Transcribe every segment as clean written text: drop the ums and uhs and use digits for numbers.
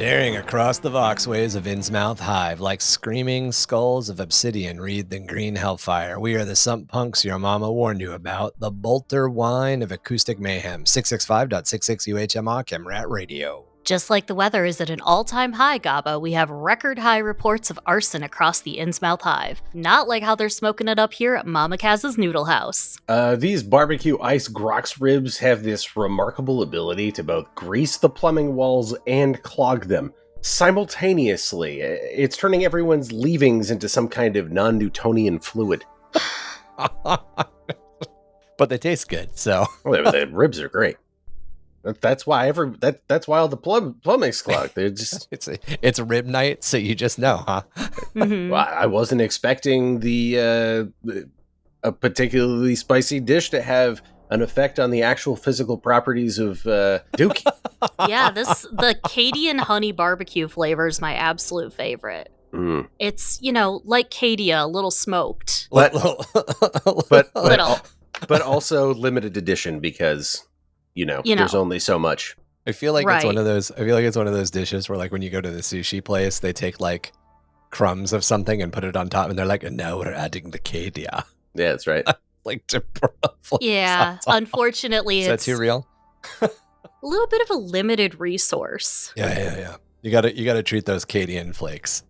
Tearing across the voxways of Innsmouth Hive like screaming skulls of obsidian wreathed in green hellfire. We are the sump punks your mama warned you about. The bolter wine of acoustic mayhem. 665.66 UHMR Chemrat Radio. Just like the weather is at an all-time high, Gobbo, we have record-high reports of arson across the Innsmouth Hive. Not like how they're smoking it up here at Mama Kaz's Noodle House. These barbecue ice grox ribs have this remarkable ability to both grease the plumbing walls and clog them simultaneously. It's turning everyone's leavings into some kind of non-Newtonian fluid. But they taste good, so. Well, the ribs are great. That's why that's why all the plumbing's clogged. They're just it's a rib night, so you just know, huh? Mm-hmm. Well, I wasn't expecting a particularly spicy dish to have an effect on the actual physical properties of Dookie. Yeah, the Cadian honey barbecue flavor is my absolute favorite. Mm. It's, like Cadia, a little smoked. But Little. But also limited edition because there's only so much. I feel like it's Right. one of those. I feel like it's one of those dishes where, like, when you go to the sushi place, they take like crumbs of something and put it on top, and they're like, "And now we're adding the Cadia." Yeah, that's right. Like to flavor Yeah, sauce on top. unfortunately, Is that it's too real? a little bit of a limited resource. Yeah. You gotta treat those Cadian flakes.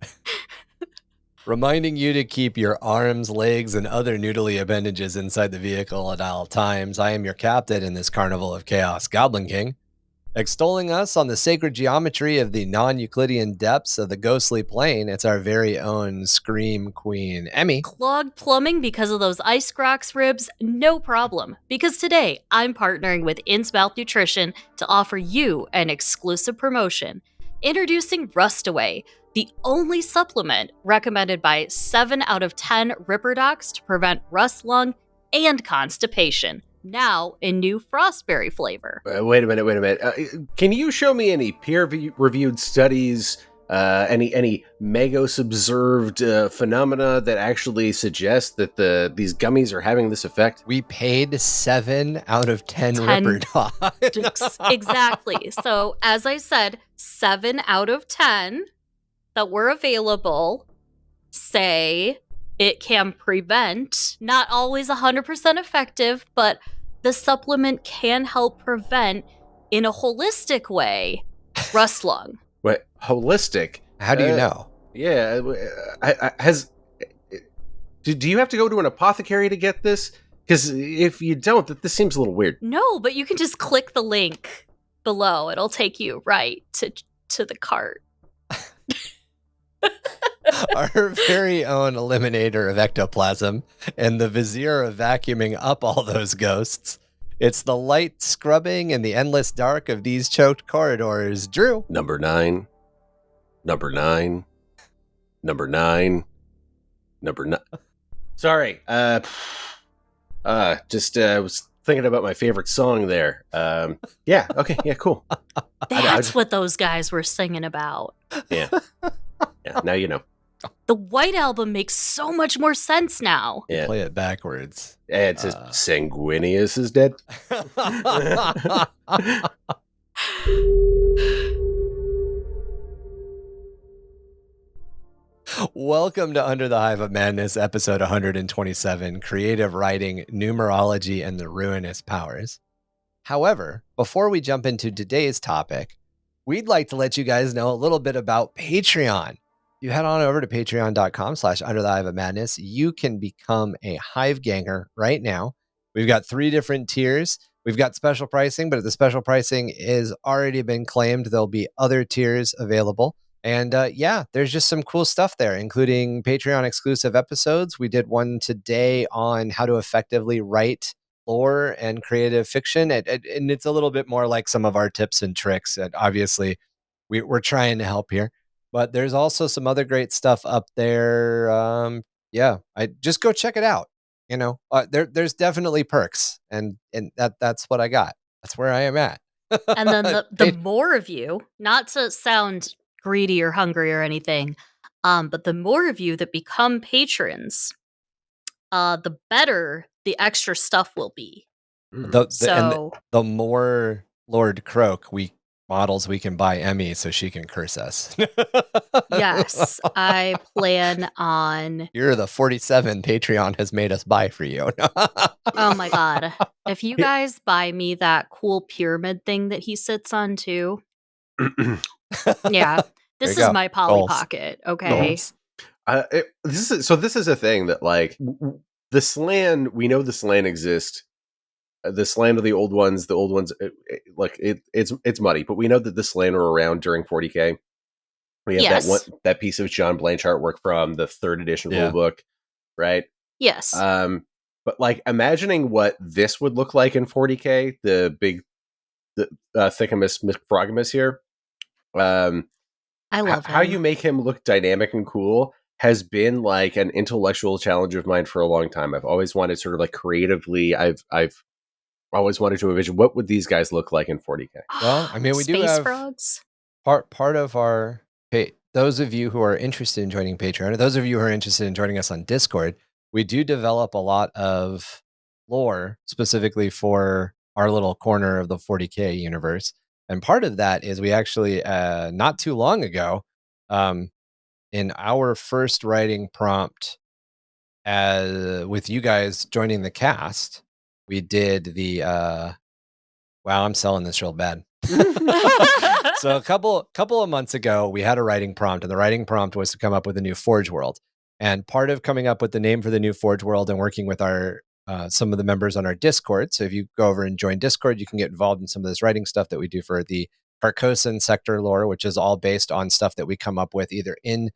Reminding you to keep your arms, legs, and other noodly appendages inside the vehicle at all times. I am your captain in this carnival of chaos, Goblin King. Extolling us on the sacred geometry of the non-Euclidean depths of the ghostly plane, it's our very own Scream Queen, Emmy. Clogged plumbing because of those ice grox ribs? No problem. Because today, I'm partnering with Innsmouth Nutrition to offer you an exclusive promotion. Introducing Rustaway, the only supplement recommended by 7 out of 10 Ripper docs to prevent rust lung and constipation. Now in new frostberry flavor. Wait a minute. Can you show me any peer-reviewed studies, any Magos-observed phenomena that actually suggest that these gummies are having this effect? We paid 7 out of 10 Ripper dogs. Exactly. So, as I said, 7 out of 10 that were available say it can prevent, not always 100% effective, but the supplement can help prevent, in a holistic way, rust lung. Wait, holistic? How do you know? Yeah, do you have to go to an apothecary to get this? Because if you don't, this seems a little weird. No, but you can just click the link below. It'll take you right to the cart. Our very own eliminator of ectoplasm and the vizier of vacuuming up all those ghosts. It's the light scrubbing in the endless dark of these choked corridors. Drew. Number 9. Sorry. Just was thinking about my favorite song there. Yeah. Okay. Yeah. Cool. That's what those guys were singing about. Yeah. Now you know. The White Album makes so much more sense now. Yeah. Play it backwards. It says Sanguinius is dead. Welcome to Under the Hive of Madness, episode 127, Creative Writing, Numerology, and the Ruinous Powers. However, before we jump into today's topic, we'd like to let you guys know a little bit about Patreon. You head on over to patreon.com/Under the Hive of Madness. You can become a Hive Ganger right now. We've got 3 different tiers. We've got special pricing, but if the special pricing is already been claimed, there'll be other tiers available. And there's just some cool stuff there, including Patreon exclusive episodes. We did one today on how to effectively write lore and creative fiction. And it's a little bit more like some of our tips and tricks. And obviously, we're trying to help here. But there's also some other great stuff up there. I just go check it out. There's definitely perks, and that's what I got. That's where I am at. And then the more of you, not to sound greedy or hungry or anything, but the more of you that become patrons, the better the extra stuff will be. The more Lord Croak we models we can buy Emmy so she can curse us. Yes, I plan on. You're the 47 Patreon has made us buy for you. Oh my god. If you guys buy me that cool pyramid thing that he sits on too, yeah, There this you is go. my Polly Goals. Pocket, okay? Goals. This is a thing that like the slan. We know the slan exist. The slan of the old ones. It's muddy, but we know that the slan were around during 40K. We have Yes. that piece of John Blanchard artwork from the 3rd edition Yeah. rulebook, right? Yes. But like imagining what this would look like in 40K, the big, Thickamus Frogmas here. I love How him. you make him look dynamic and cool has been like an intellectual challenge of mine for a long time. I've always wanted sort of like creatively. I've always wanted to envision what would these guys look like in 40K. Well, I mean, we do Space have frogs. part of our. Hey, those of you who are interested in joining Patreon, or those of you who are interested in joining us on Discord, we do develop a lot of lore specifically for our little corner of the 40K universe. And part of that is we actually, not too long ago, in our first writing prompt, with you guys joining the cast, we did the. Wow, I'm selling this real bad. So a couple of months ago, we had a writing prompt, and the writing prompt was to come up with a new Forge world. And part of coming up with the name for the new Forge world and working with our some of the members on our Discord. So if you go over and join Discord, you can get involved in some of this writing stuff that we do for the Carcosan sector lore, which is all based on stuff that we come up with either in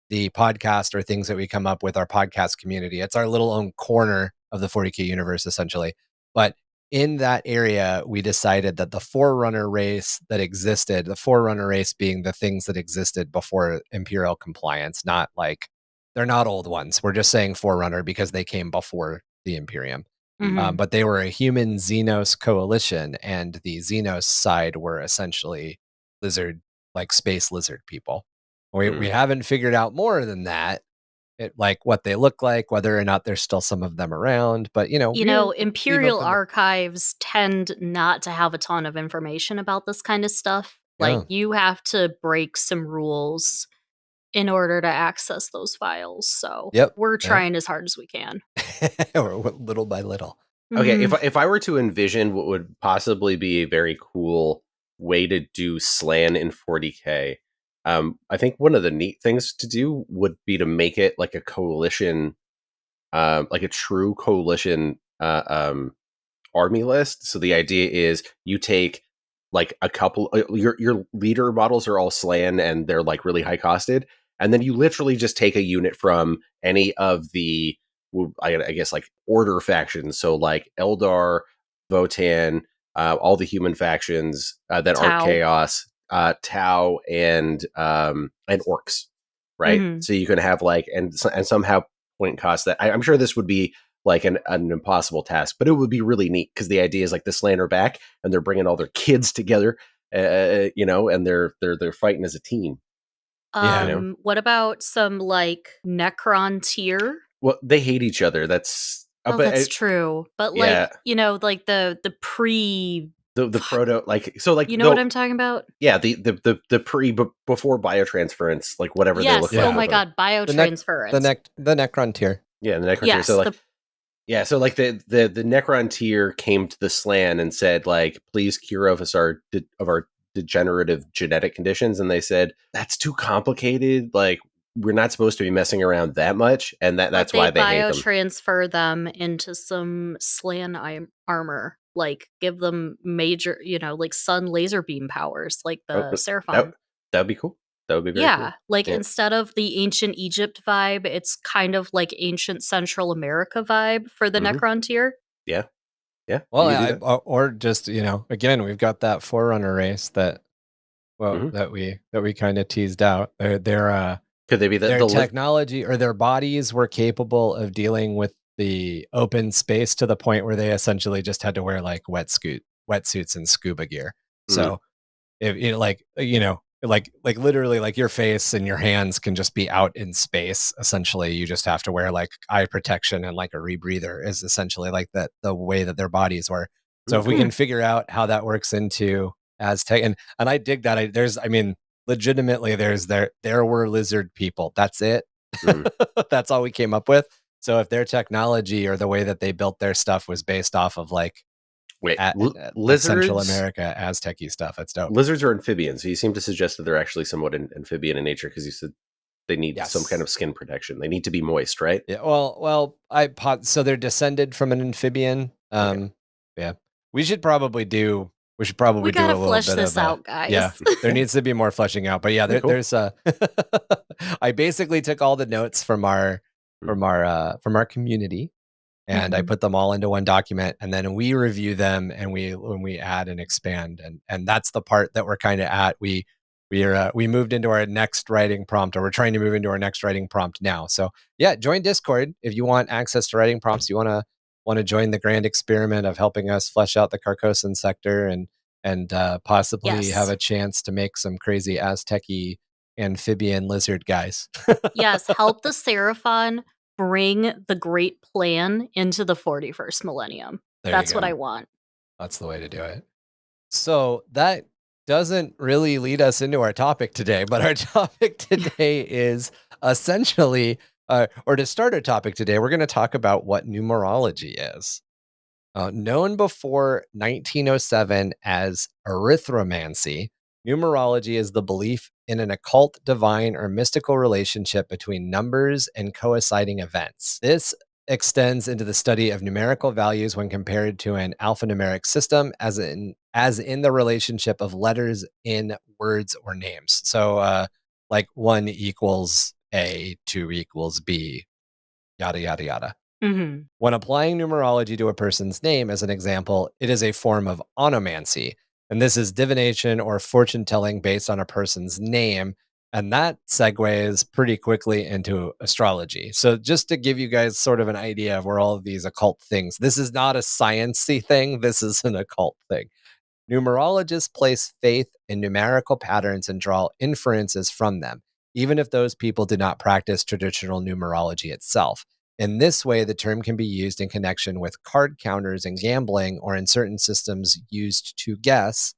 the podcast or things that we come up with our podcast community. It's our little own corner of the 40K universe, essentially. But in that area, we decided that the Forerunner race that existed, the Forerunner race being the things that existed before Imperial compliance, not like they're not old ones. We're just saying Forerunner because they came before the Imperium. Mhm. But they were a human Xenos coalition, and the Xenos side were essentially lizard, like space lizard people. We haven't figured out more than that. Like what they look like, whether or not there's still some of them around. But Imperial archives tend not to have a ton of information about this kind of stuff. Like, Yeah. you have to break some rules in order to access those files. So Yep. we're trying as hard as we can. Little by little. Okay, Mhm. if I were to envision what would possibly be a very cool way to do slan in 40K, I think one of the neat things to do would be to make it like a coalition, like a true coalition army list. So the idea is you take like a couple, your leader models are all slan and they're like really high costed, and then you literally just take a unit from any of the, I guess like order factions. So like Eldar, Votan, all the human factions that aren't Tau. chaos, Tau, and orcs, right? Mhm. So you can have like and somehow point cost that. I'm sure this would be like an impossible task, but it would be really neat because the idea is like the slan are back and they're bringing all their kids together, and they're fighting as a team. Yeah. What about some like Necron tier? Well, they hate each other. That's Oh, that's true. But yeah. like the pre The proto like so like you know what I'm talking about? Yeah, the pre before biotransference, like whatever they look Yes. like. Oh my god, biotransference. The Necron tier. Yeah, the Necron tier. Yes. So like so like the Necron tier came to the Slan and said like, please cure us of our degenerative genetic conditions, and they said that's too complicated. Like we're not supposed to be messing around that much, and that's why they hate them. Biotransfer them into some Slan armor. Like give them major, like sun laser beam powers, like the Seraphon. That'd be cool. That would be very cool. Like instead of the ancient Egypt vibe, it's kind of like ancient Central America vibe for the Necron tier. Yeah. Well, or just again, we've got that Forerunner race that that we kind of teased out. Could they be their technology or their bodies were capable of dealing with the open space to the point where they essentially just had to wear like wetsuits and scuba gear. So if like literally like your face and your hands can just be out in space. Essentially, you just have to wear like eye protection and like a rebreather is essentially like the way that their bodies were. So if we can figure out how that works into Aztec, and I dig that. Legitimately, there were lizard people. That's it. That's all we came up with. So if their technology or the way that they built their stuff was based off of like Wait, like Central lizards? America Aztec-y stuff, that's dope. Lizards are amphibians. So you seem to suggest that they're actually somewhat amphibian in nature because you said they need some kind Yes. of skin protection. They need to be moist, right? Yeah. Well, so they're descended from an amphibian. Okay. Yeah. We should probably do a We gotta little flesh bit this of out, yeah. guys. There needs to be more fleshing out. But yeah, Okay, cool. there's I basically took all the notes from our from our community, and I Mhm. put them all into one document, and then we review them, and we add and expand, and that's the part that we're kind of at. We moved into our next writing prompt, or we're trying to move into our next writing prompt now. So yeah, join Discord if you want access to writing prompts. You want to join the grand experiment of helping us flesh out the Carcosan sector and possibly have Yes. a chance to make some crazy Aztec-y amphibian lizard guys. Yes, help the Seraphon bring the great plan into the 41st millennium. There you That's what go. I want. That's the way to do it. So that doesn't really lead us into our topic today, but our topic today is essentially, or to start our topic today, we're going to talk about what numerology is. Known before 1907 as arithromancy, numerology is the belief in an occult, divine, or mystical relationship between numbers and coinciding events. This extends into the study of numerical values when compared to an alphanumeric system, as in the relationship of letters in words or names. So, like 1 equals A, 2 equals B, yada yada yada. Mhm. When applying numerology to a person's name, as an example, it is a form of onomancy. And this is divination or fortune telling based on a person's name. And that segues pretty quickly into astrology. So, just to give you guys sort of an idea of where all of these occult things, this is not a sciencey thing, this is an occult thing. Numerologists place faith in numerical patterns and draw inferences from them, even if those people do not practice traditional numerology itself. In this way, the term can be used in connection with card counters and gambling, or in certain systems used to guess.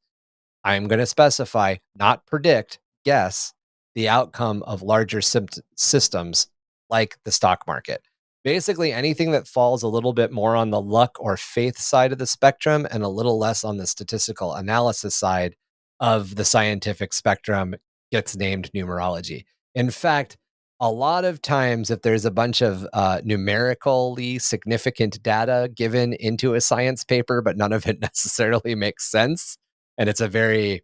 I'm going to specify, not predict, guess the outcome of larger systems like the stock market. Basically, anything that falls a little bit more on the luck or faith side of the spectrum and a little less on the statistical analysis side of the scientific spectrum gets named numerology. In fact, a lot of times, if there's a bunch of numerically significant data given into a science paper, but none of it necessarily makes sense, and it's a very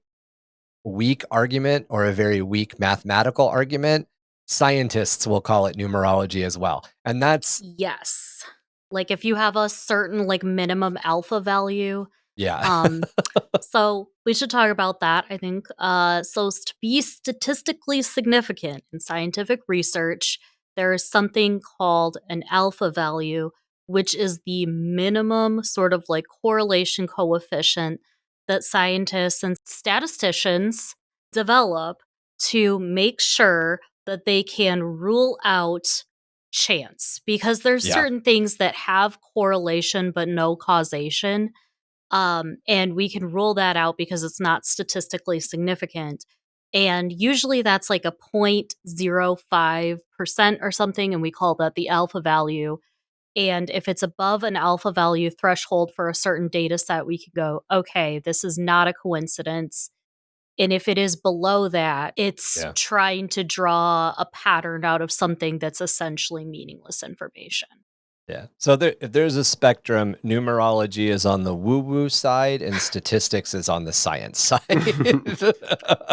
weak argument or a very weak mathematical argument, scientists will call it numerology as well. And that's, Yes. Like, if you have a certain, like, minimum alpha value, yeah. um, so we should talk about that, I think. To be statistically significant in scientific research, there is something called an alpha value, which is the minimum sort of like correlation coefficient that scientists and statisticians develop to make sure that they can rule out chance, because there's Yeah. certain things that have correlation but no causation, and we can rule that out because it's not statistically significant. And usually that's like a 0.05% or something, and we call that the alpha value. And if it's above an alpha value threshold for a certain data set, we could go, okay, this is not a coincidence. And if it is below that, it's Yeah. trying to draw a pattern out of something that's essentially meaningless information. Yeah. So if there's a spectrum, numerology is on the woo woo side and statistics is on the science side. But,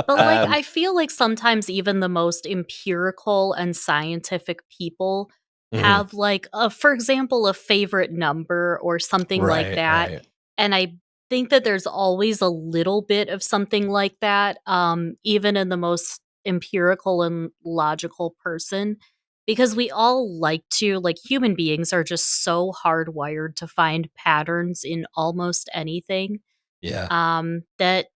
like, Um, I feel like sometimes even the most empirical and scientific people Mhm. have, like, for example, a favorite number or something like Right, that, right. and I think that there's always a little bit of something like that, even in the most empirical and logical person, because we all like to, like, human beings are just so hardwired to find patterns in almost anything, Yeah. that,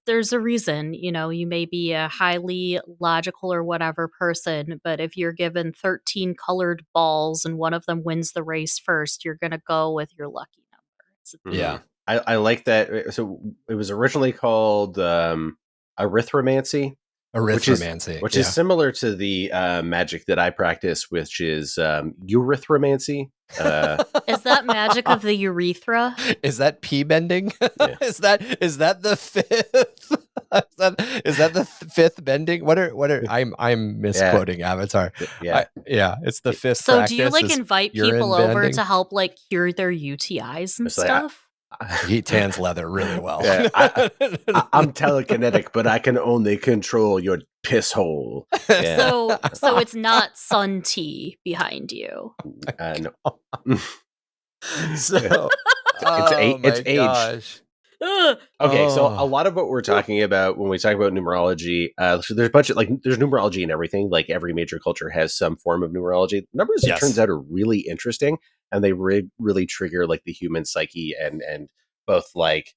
there's a reason, you may be a highly logical or whatever person, but if you're given 13 colored balls and one of them wins the race first, you're going to go with your lucky number. Yeah. I like that. So it was originally called arithromancy, Arithromancy. which yeah. is similar to the magic that I practice, which is urethromancy. Is that magic of the urethra? Is that pee bending? Yeah. is that the fifth? is that the fifth bending? What are I'm misquoting Avatar. Yeah. It's the fifth So practice. do you like is invite urine people over bending. to help like cure their UTIs and It's like, stuff? He tans leather really well. Yeah, I'm telekinetic, but I can only control your piss hole. Yeah. So it's not sun tea behind you. No. So It's age. Ugh. Okay, so a Oh. lot of what we're talking about when we talk about numerology, so there's a bunch of there's numerology in everything. Like every major culture has some form of numerology. Numbers, Yes. it turns out, are really interesting, and they really trigger like the human psyche and both like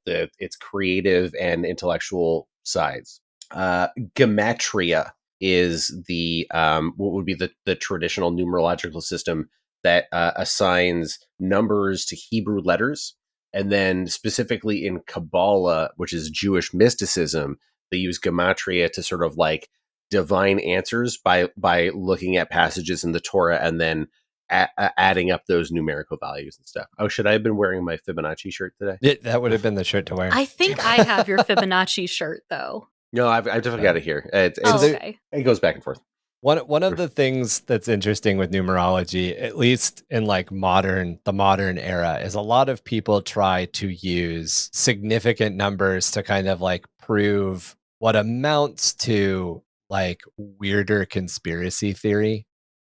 its creative and intellectual sides. Gematria is the what would be the traditional numerological system that assigns numbers to Hebrew letters. And then specifically in Kabbalah, which is Jewish mysticism, they use gematria to sort of like divine answers by looking at passages in the Torah and then adding up those numerical values and stuff. Oh, should I have been wearing my Fibonacci shirt today? That would have been the shirt to wear. I think I have your Fibonacci shirt though. No, I've definitely got it here. Okay. It goes back and forth. One of the things that's interesting with numerology, at least in like the modern era, is a lot of people try to use significant numbers to kind of like prove what amounts to like weirder conspiracy theory.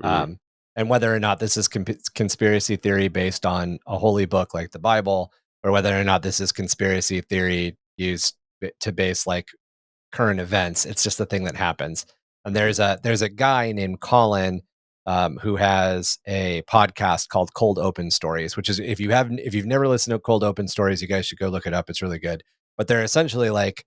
Mhm. And whether or not this is conspiracy theory based on a holy book like the Bible, or whether or not this is conspiracy theory used to base like current events, it's just a thing that happens. And there's a guy named Colin who has a podcast called Cold Open Stories, which is if you've never listened to Cold Open Stories, you guys should go look it up. It's really good. But they're essentially like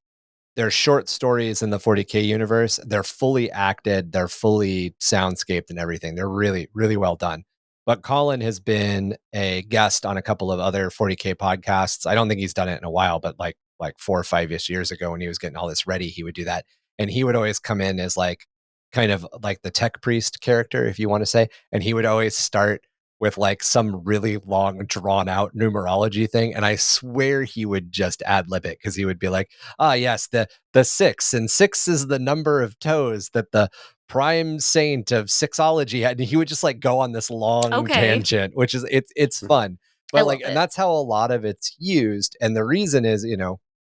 they're short stories in the 40K universe. They're fully acted, they're fully soundscaped and everything. They're really, really well done. But Colin has been a guest on a couple of other 40K podcasts. I don't think he's done it in a while, but like 4 or 5-ish years ago when he was getting all this ready, he would do that. And he would always come in as like kind of like the tech priest character, if you want to say. And he would always start with like some really long drawn out numerology thing. And I swear he would just ad lib it because he would be like, yes, the 6, and 6 is the number of toes that the prime saint of sixology had. And he would just like go on this long tangent, which is it's fun. But like, and that's how a lot of it's used. And the reason is,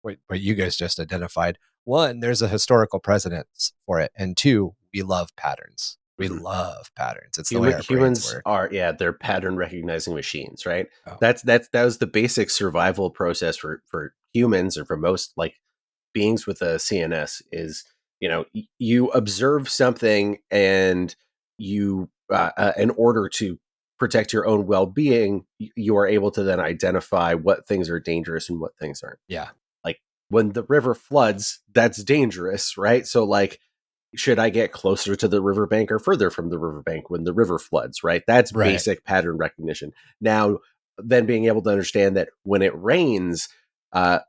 what you guys just identified. One, there's a historical precedence for it. And two, we love patterns. We love patterns. It's the way our humans work. are, they're pattern recognizing machines, right? Oh. That was the basic survival process for humans, or for most like beings with a CNS. Is you observe something and you in order to protect your own well-being, you are able to then identify what things are dangerous and what things aren't. Yeah. Like when the river floods, that's dangerous, right? So like, should I get closer to the riverbank or further from the riverbank when the river floods, right? That's basic pattern recognition. Now, then being able to understand that when it rains,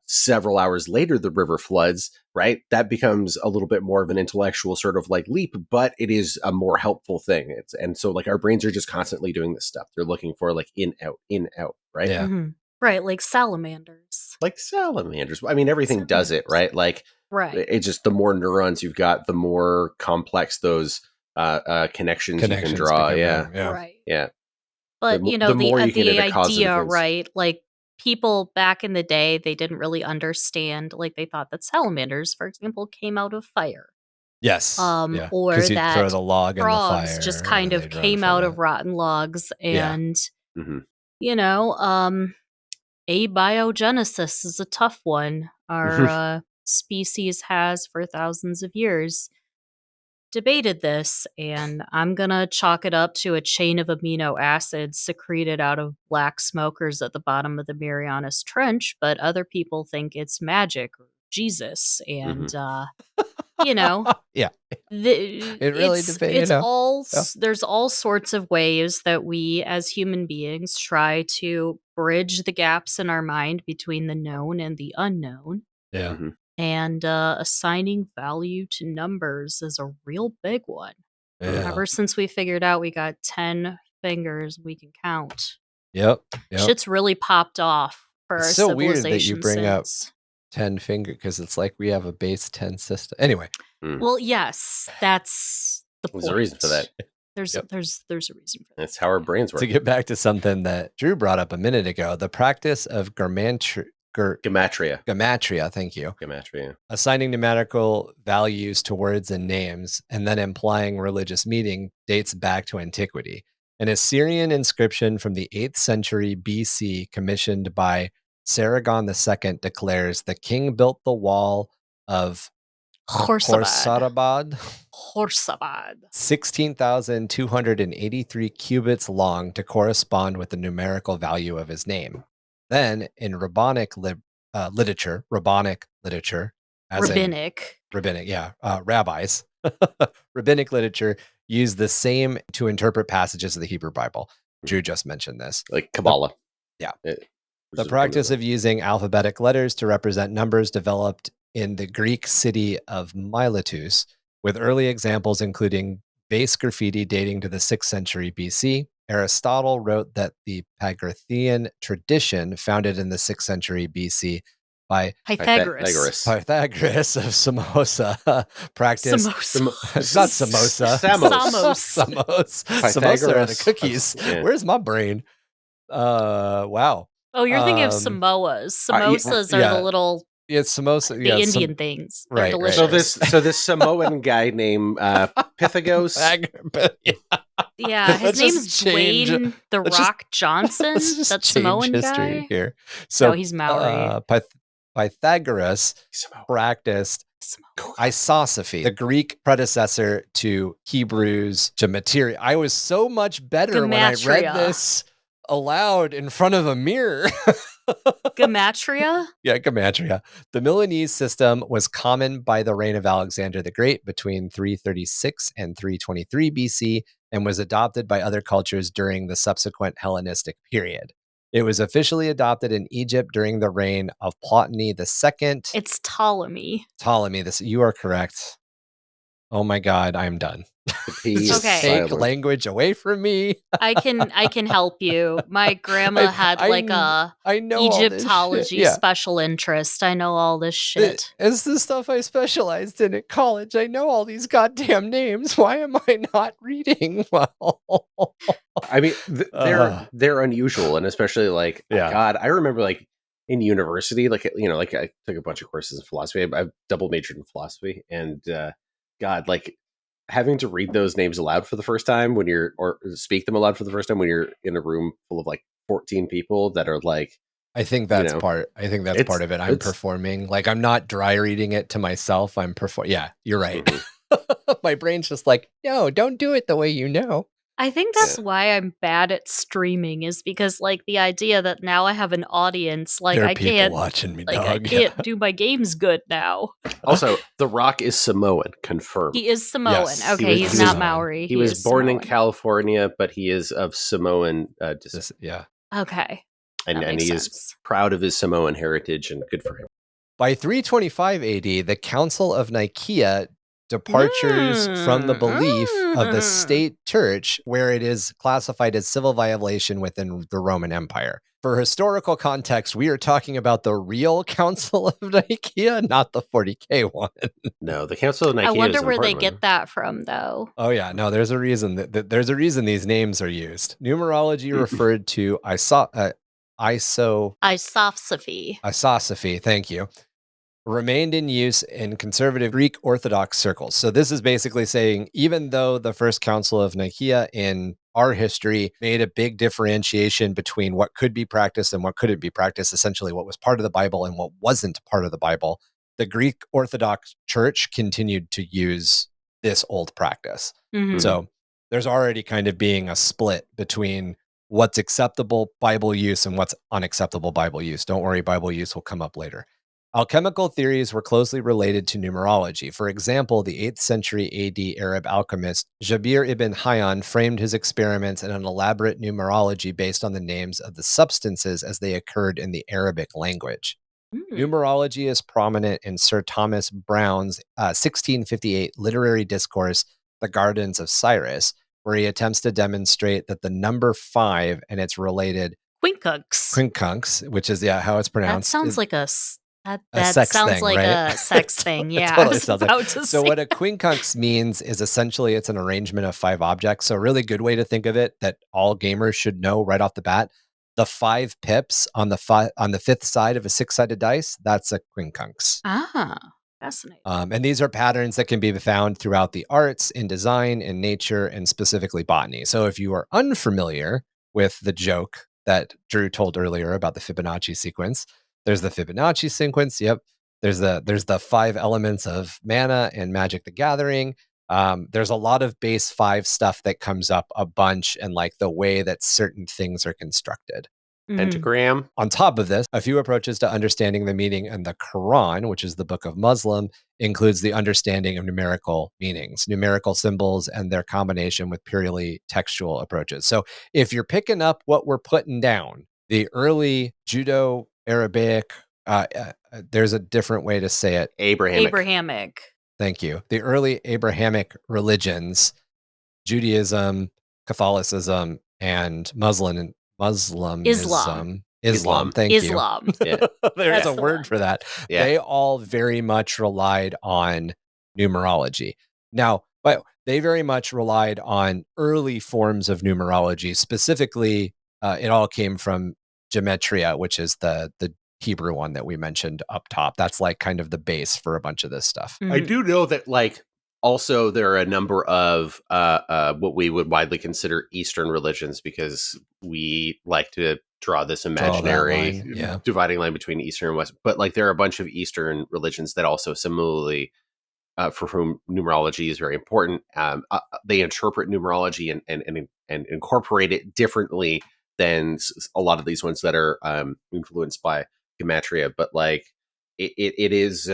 several hours later, the river floods, right? That becomes a little bit more of an intellectual sort of like leap, but it is a more helpful thing. And so like our brains are just constantly doing this stuff. They're looking for like in, out, right? Yeah. Mm-hmm. Right, like salamanders. Like salamanders. I mean, everything does it, right? Like, right. It's just the more neurons you've got, the more complex those connections you can draw. Right. Yeah. But the more you can get a cause and idea, defense. right? Like people back in the day, they didn't really understand. Like they thought that salamanders, for example, came out of fire. Yes. Or that throw the log in the frogs fire, just kind of came out of rotten logs, and abiogenesis is a tough one. Our species has for thousands of years debated this, and I'm gonna chalk it up to a chain of amino acids secreted out of black smokers at the bottom of the Marianas Trench, but other people think it's magic or Jesus, and you know, Yeah. it really depends, there's all sorts of ways that we as human beings try to bridge the gaps in our mind between the known and the unknown. Yeah. Mhm. And assigning value to numbers is a real big one. Yeah. Ever since we figured out we got 10 fingers we can count, Yep. shit's really popped off for It's our so weird that you civilization bring up since. 10 finger because it's like we have a base 10 system. Anyway. Mm. Well, yes, that's the point. There's a reason for that. There's Yep. there's a reason for that. That's how our brains work. To get back to something that Drew brought up a minute ago, the practice of Gematria. gematria, thank you. Gematria. Assigning numerical values to words and names, and then implying religious meaning dates back to antiquity. An Assyrian inscription from the 8th century BC commissioned by Sargon II declares the king built the wall of Khorsabad. Khorsabad, 16,283 cubits long to correspond with the numerical value of his name. Then, in rabbinic literature, as Rabbinic. rabbis, rabbinic literature use the same to interpret passages of the Hebrew Bible. Drew just mentioned this. Like Kabbalah. Yeah. Which The is practice one of using alphabetic letters to represent numbers developed in the Greek city of Miletus, with early examples including base graffiti dating to the 6th century BC. Aristotle wrote that the Pythagorean tradition, founded in the 6th century BC by Pythagoras. Pythagoras of Samosa, practiced. Samosa. It's not samosa. Samos. Samosa are the Pythagoras. cookies. Yeah. Where's my brain? Wow. Oh, you're thinking of Samoas. Samosas are the little It's samosa. the Indian things. They're right, right. delicious. So this Samoan guy named Pythagos. Yeah, his Let's name's just change- Dwayne the let's just- Rock Johnson. Let's just That change Samoan history guy. here. So No, he's Maori. Pythagoras practiced isosophy, the Greek predecessor to Hebrew's gematria. I was so much better when I read Gematria. this aloud in front of a mirror. Gematria? Yeah, gematria. The Milanese system was common by the reign of Alexander the Great between 336 and 323 BC and was adopted by other cultures during the subsequent Hellenistic period. It was officially adopted in Egypt during the reign of Ptolemy II. It's Ptolemy. You are correct. Oh my God, I'm done. The P is Just Okay. take silent. language away from me. I can help you. My grandma had like a I know all this Egyptology shit. Yeah. special interest. I know all this shit. It's the stuff I specialized in at college. I know all these goddamn names. Why am I not reading well? I mean, they're unusual, and especially like, Yeah. God, I remember like in university, like like I took a bunch of courses in philosophy. I've double majored in philosophy, and God, like having to read those names aloud for the first time or speak them aloud for the first time when you're in a room full of like 14 people that are like. I think that's part. I think that's part of it. I'm performing. Like I'm not dry reading it to myself. I'm performing. Yeah, you're right. Mm-hmm. My brain's just like, no, don't do it the way you know. I think that's why I'm bad at streaming, is because like the idea that now I have an audience, like There are I people can't watching me, like dog. I can't do my games good now. Also, The Rock is Samoan, confirmed. He is Samoan. Yes, Okay, he was he's not Samoan. Maori. He was is born in Samoan. California, but he is of Samoan descent. Yeah. Okay. And That makes he is sense. proud of his Samoan heritage, and good for him. By 325 AD, the Council of Nicaea departures from the belief of the state church, where it is classified as civil violation within the Roman Empire. For historical context, we are talking about the real Council of Nicaea, not the 40K one. No, the Council of Nicaea. I wonder is where they important get one. that from, though. Oh yeah, no, there's a reason there's a reason these names are used. Numerology referred to isosophy, thank you, remained in use in conservative Greek Orthodox circles. So this is basically saying, even though the First Council of Nicaea in our history made a big differentiation between what could be practiced and what couldn't be practiced, essentially what was part of the Bible and what wasn't part of the Bible, the Greek Orthodox Church continued to use this old practice. Mhm. So there's already kind of being a split between what's acceptable Bible use and what's unacceptable Bible use. Don't worry, Bible use will come up later. Alchemical theories were closely related to numerology. For example, the 8th century AD Arab alchemist Jabir ibn Hayyan framed his experiments in an elaborate numerology based on the names of the substances as they occurred in the Arabic language. Numerology is prominent in Sir Thomas Browne's 1658 literary discourse, The Gardens of Cyrus, where he attempts to demonstrate that the number 5 and its related quincunx, which is how it's pronounced. That sounds like a sex sounds thing, like right? a sex thing. Yeah, Totally I was sounds about to So say what a quincunx means is essentially it's an arrangement of 5 objects. So a really good way to think of it that all gamers should know right off the bat, the 5 pips on the 5th side of a 6-sided dice, that's a quincunx. Fascinating. And these are patterns that can be found throughout the arts, in design, in nature, and specifically botany. So if you are unfamiliar with the joke that Drew told earlier about the Fibonacci sequence, there's the Fibonacci sequence. Yep. There's the 5 elements of mana and Magic the Gathering. There's a lot of base 5 stuff that comes up a bunch, and like the way that certain things are constructed. Pentagram. On top of this, a few approaches to understanding the meaning in the Quran, which is the book of Muslim, includes the understanding of numerical meanings, numerical symbols, and their combination with purely textual approaches. So if you're picking up what we're putting down, the early Judo-Arabic, there's a different way to say it. Abrahamic. Thank you. The early Abrahamic religions, Judaism, Catholicism, and Islamism. Thank you. Yeah. There's a word for that. Yeah. They all very much relied on numerology. Now, but they very much relied on early forms of numerology. Specifically, it all came from gematria, which is the Hebrew one that we mentioned up top. That's like kind of the base for a bunch of this stuff. I do know that, like, also there are a number of what we would widely consider Eastern religions, because we like to draw this imaginary dividing line between Eastern and West. But like there are a bunch of Eastern religions that also similarly, for whom numerology is very important. They interpret numerology and incorporate it differently than a lot of these ones that are influenced by gematria. But like it is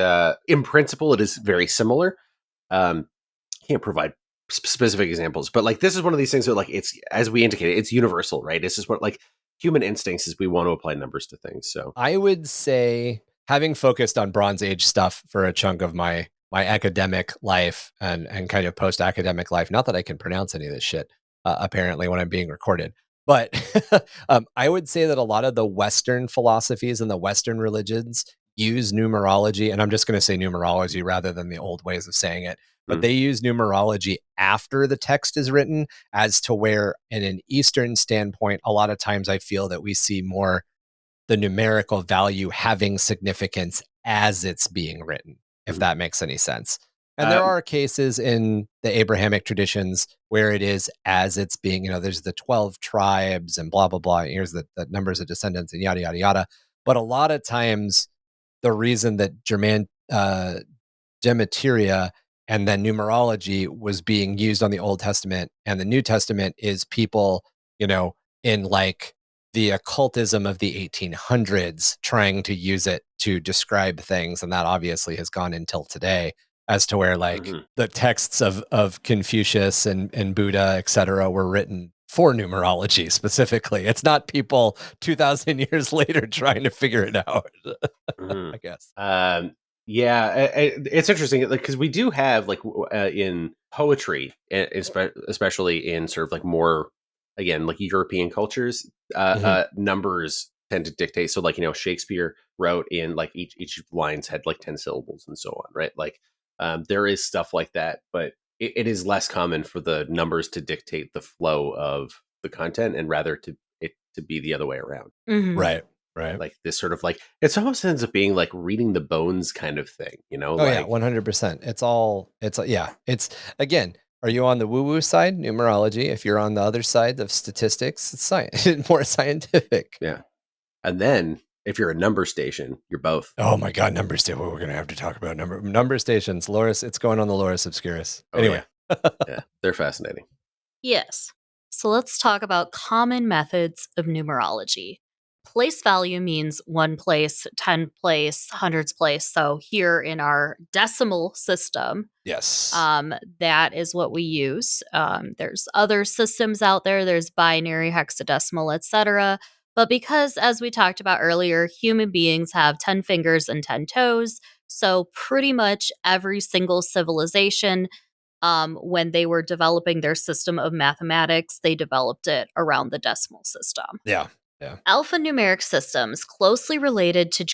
in principle, it is very similar. Can't provide specific examples, but like this is one of these things where, like, it's, as we indicated, it's universal, right? This is what, like, human instincts is we want to apply numbers to things. So I would say, having focused on Bronze Age stuff for a chunk of my academic life and kind of post-academic life, not that I can pronounce any of this shit, apparently, when I'm being recorded, but I would say that a lot of the Western philosophies and the Western religions use numerology, and I'm just going to say numerology rather than the old ways of saying it, but they use numerology after the text is written, as to where, in an Eastern standpoint, a lot of times I feel that we see more the numerical value having significance as it's being written, if that makes any sense. And there are cases in the Abrahamic traditions where it is as it's being, there's the 12 tribes and blah, blah, blah. And here's the numbers of descendants and yada, yada, yada. But a lot of times, the reason that gematria and then numerology was being used on the Old Testament and the New Testament is people, in like the occultism of the 1800s trying to use it to describe things. And that obviously has gone until today, as to where like the texts of Confucius and Buddha, etc., were written for numerology specifically. It's not people 2,000 years later trying to figure it out, I guess. It's interesting, like, because we do have, like, in poetry, especially in sort of like more, again, like European cultures, numbers tend to dictate. So, like, Shakespeare wrote in, like, each lines had like 10 syllables and so on, right? Like, there is stuff like that, but it is less common for the numbers to dictate the flow of the content, and rather to be the other way around. Right. Like this sort of, like, it almost ends up being like reading the bones kind of thing, Oh, like, yeah, 100%. It's again, are you on the woo-woo side, numerology? If you're on the other side of statistics, it's science, more scientific. Yeah. And then if you're a number station, you're both. Oh my God, number station. Well, we're going to have to talk about number stations. Loris, it's going on the Loris Obscurus. Anyway. Yeah, they're fascinating. Yes. So let's talk about common methods of numerology. place value means one place, 10 place, hundreds place. So here in our decimal system, Yes. that is what we use. There's other systems out there. There's binary, hexadecimal, etc. But because, as we talked about earlier, human beings have 10 fingers and 10 toes, so pretty much every single civilization, when they were developing their system of mathematics, they developed it around the decimal system. Yeah. Yeah. Alphanumeric systems closely related to.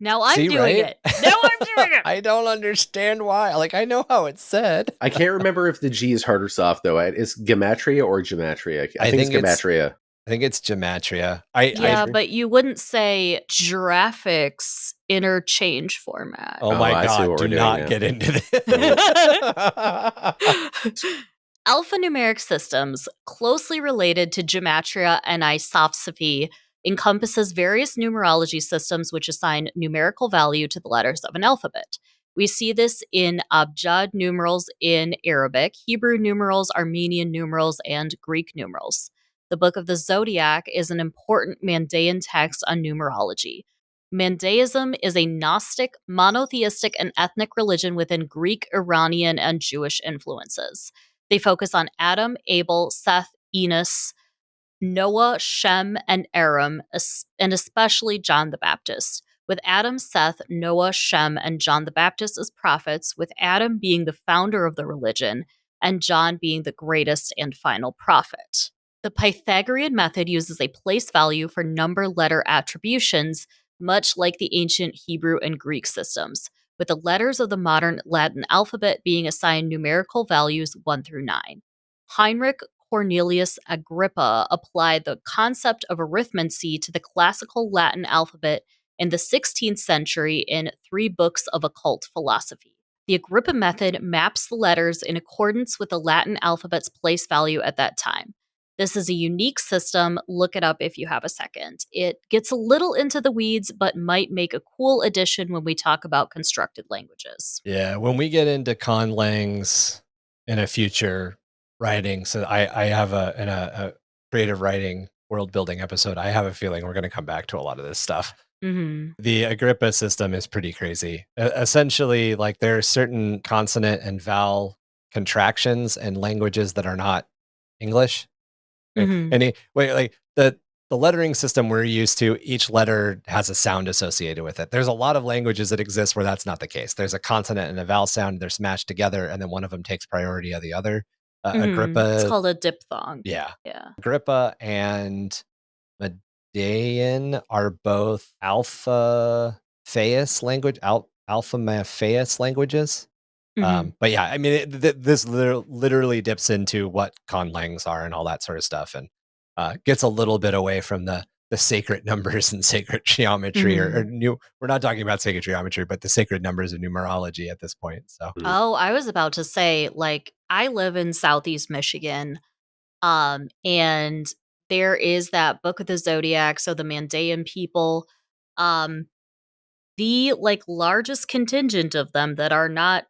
Now I'm See, doing right? it. Now I'm doing it. I don't understand why. Like, I know how it's said. I can't remember if the G is hard or soft, though. It's gematria or gematria. I think it's gematria. I think it's gematria. Yeah, but you wouldn't say giraffics interchange format. Oh my I see God, what do we're doing not now. get into this. Alphanumeric systems, closely related to gematria and isopsophy, encompasses various numerology systems which assign numerical value to the letters of an alphabet. We see this in Abjad numerals in Arabic, Hebrew numerals, Armenian numerals, and Greek numerals. The Book of the Zodiac is an important Mandaean text on numerology. Mandaeism is a Gnostic, monotheistic, and ethnic religion within Greek, Iranian, and Jewish influences. They focus on Adam, Abel, Seth, Enos, Noah, Shem, and Aram, and especially John the Baptist. With Adam, Seth, Noah, Shem, and John the Baptist as prophets, with Adam being the founder of the religion, and John being the greatest and final prophet. The Pythagorean method uses a place value for number-letter attributions, much like the ancient Hebrew and Greek systems, with the letters of the modern Latin alphabet being assigned numerical values 1 through 9. Heinrich Cornelius Agrippa applied the concept of arithmancy to the classical Latin alphabet in the 16th century in 3 books of occult philosophy. The Agrippa method maps the letters in accordance with the Latin alphabet's place value at that time. This is a unique system. Look it up if you have a second. It gets a little into the weeds, but might make a cool addition when we talk about constructed languages. Yeah, when we get into conlangs in a future writing, so I have a creative writing world building episode. I have a feeling we're going to come back to a lot of this stuff. Mm-hmm. The Agrippa system is pretty crazy. Essentially, like there are certain consonant and vowel contractions and languages that are not English. Mm-hmm. And like the lettering system we're used to, each letter has a sound associated with it. There's a lot of languages that exist where that's not the case. There's a consonant and a vowel sound, they're smashed together, and then one of them takes priority of the other. Agrippa. It's called a diphthong. Yeah. Yeah. Agrippa and Median are both Alpha Phaeus language, Alpha Phaeus languages. Mm-hmm. But yeah, I mean, this literally dips into what conlangs are and all that sort of stuff, and gets a little bit away from the sacred numbers and sacred geometry, or we're not talking about sacred geometry, but the sacred numbers of numerology at this point. So, Oh, I was about to say, like, I live in Southeast Michigan, and there is that Book of the Zodiac, so the Mandaean people, the like largest contingent of them that are not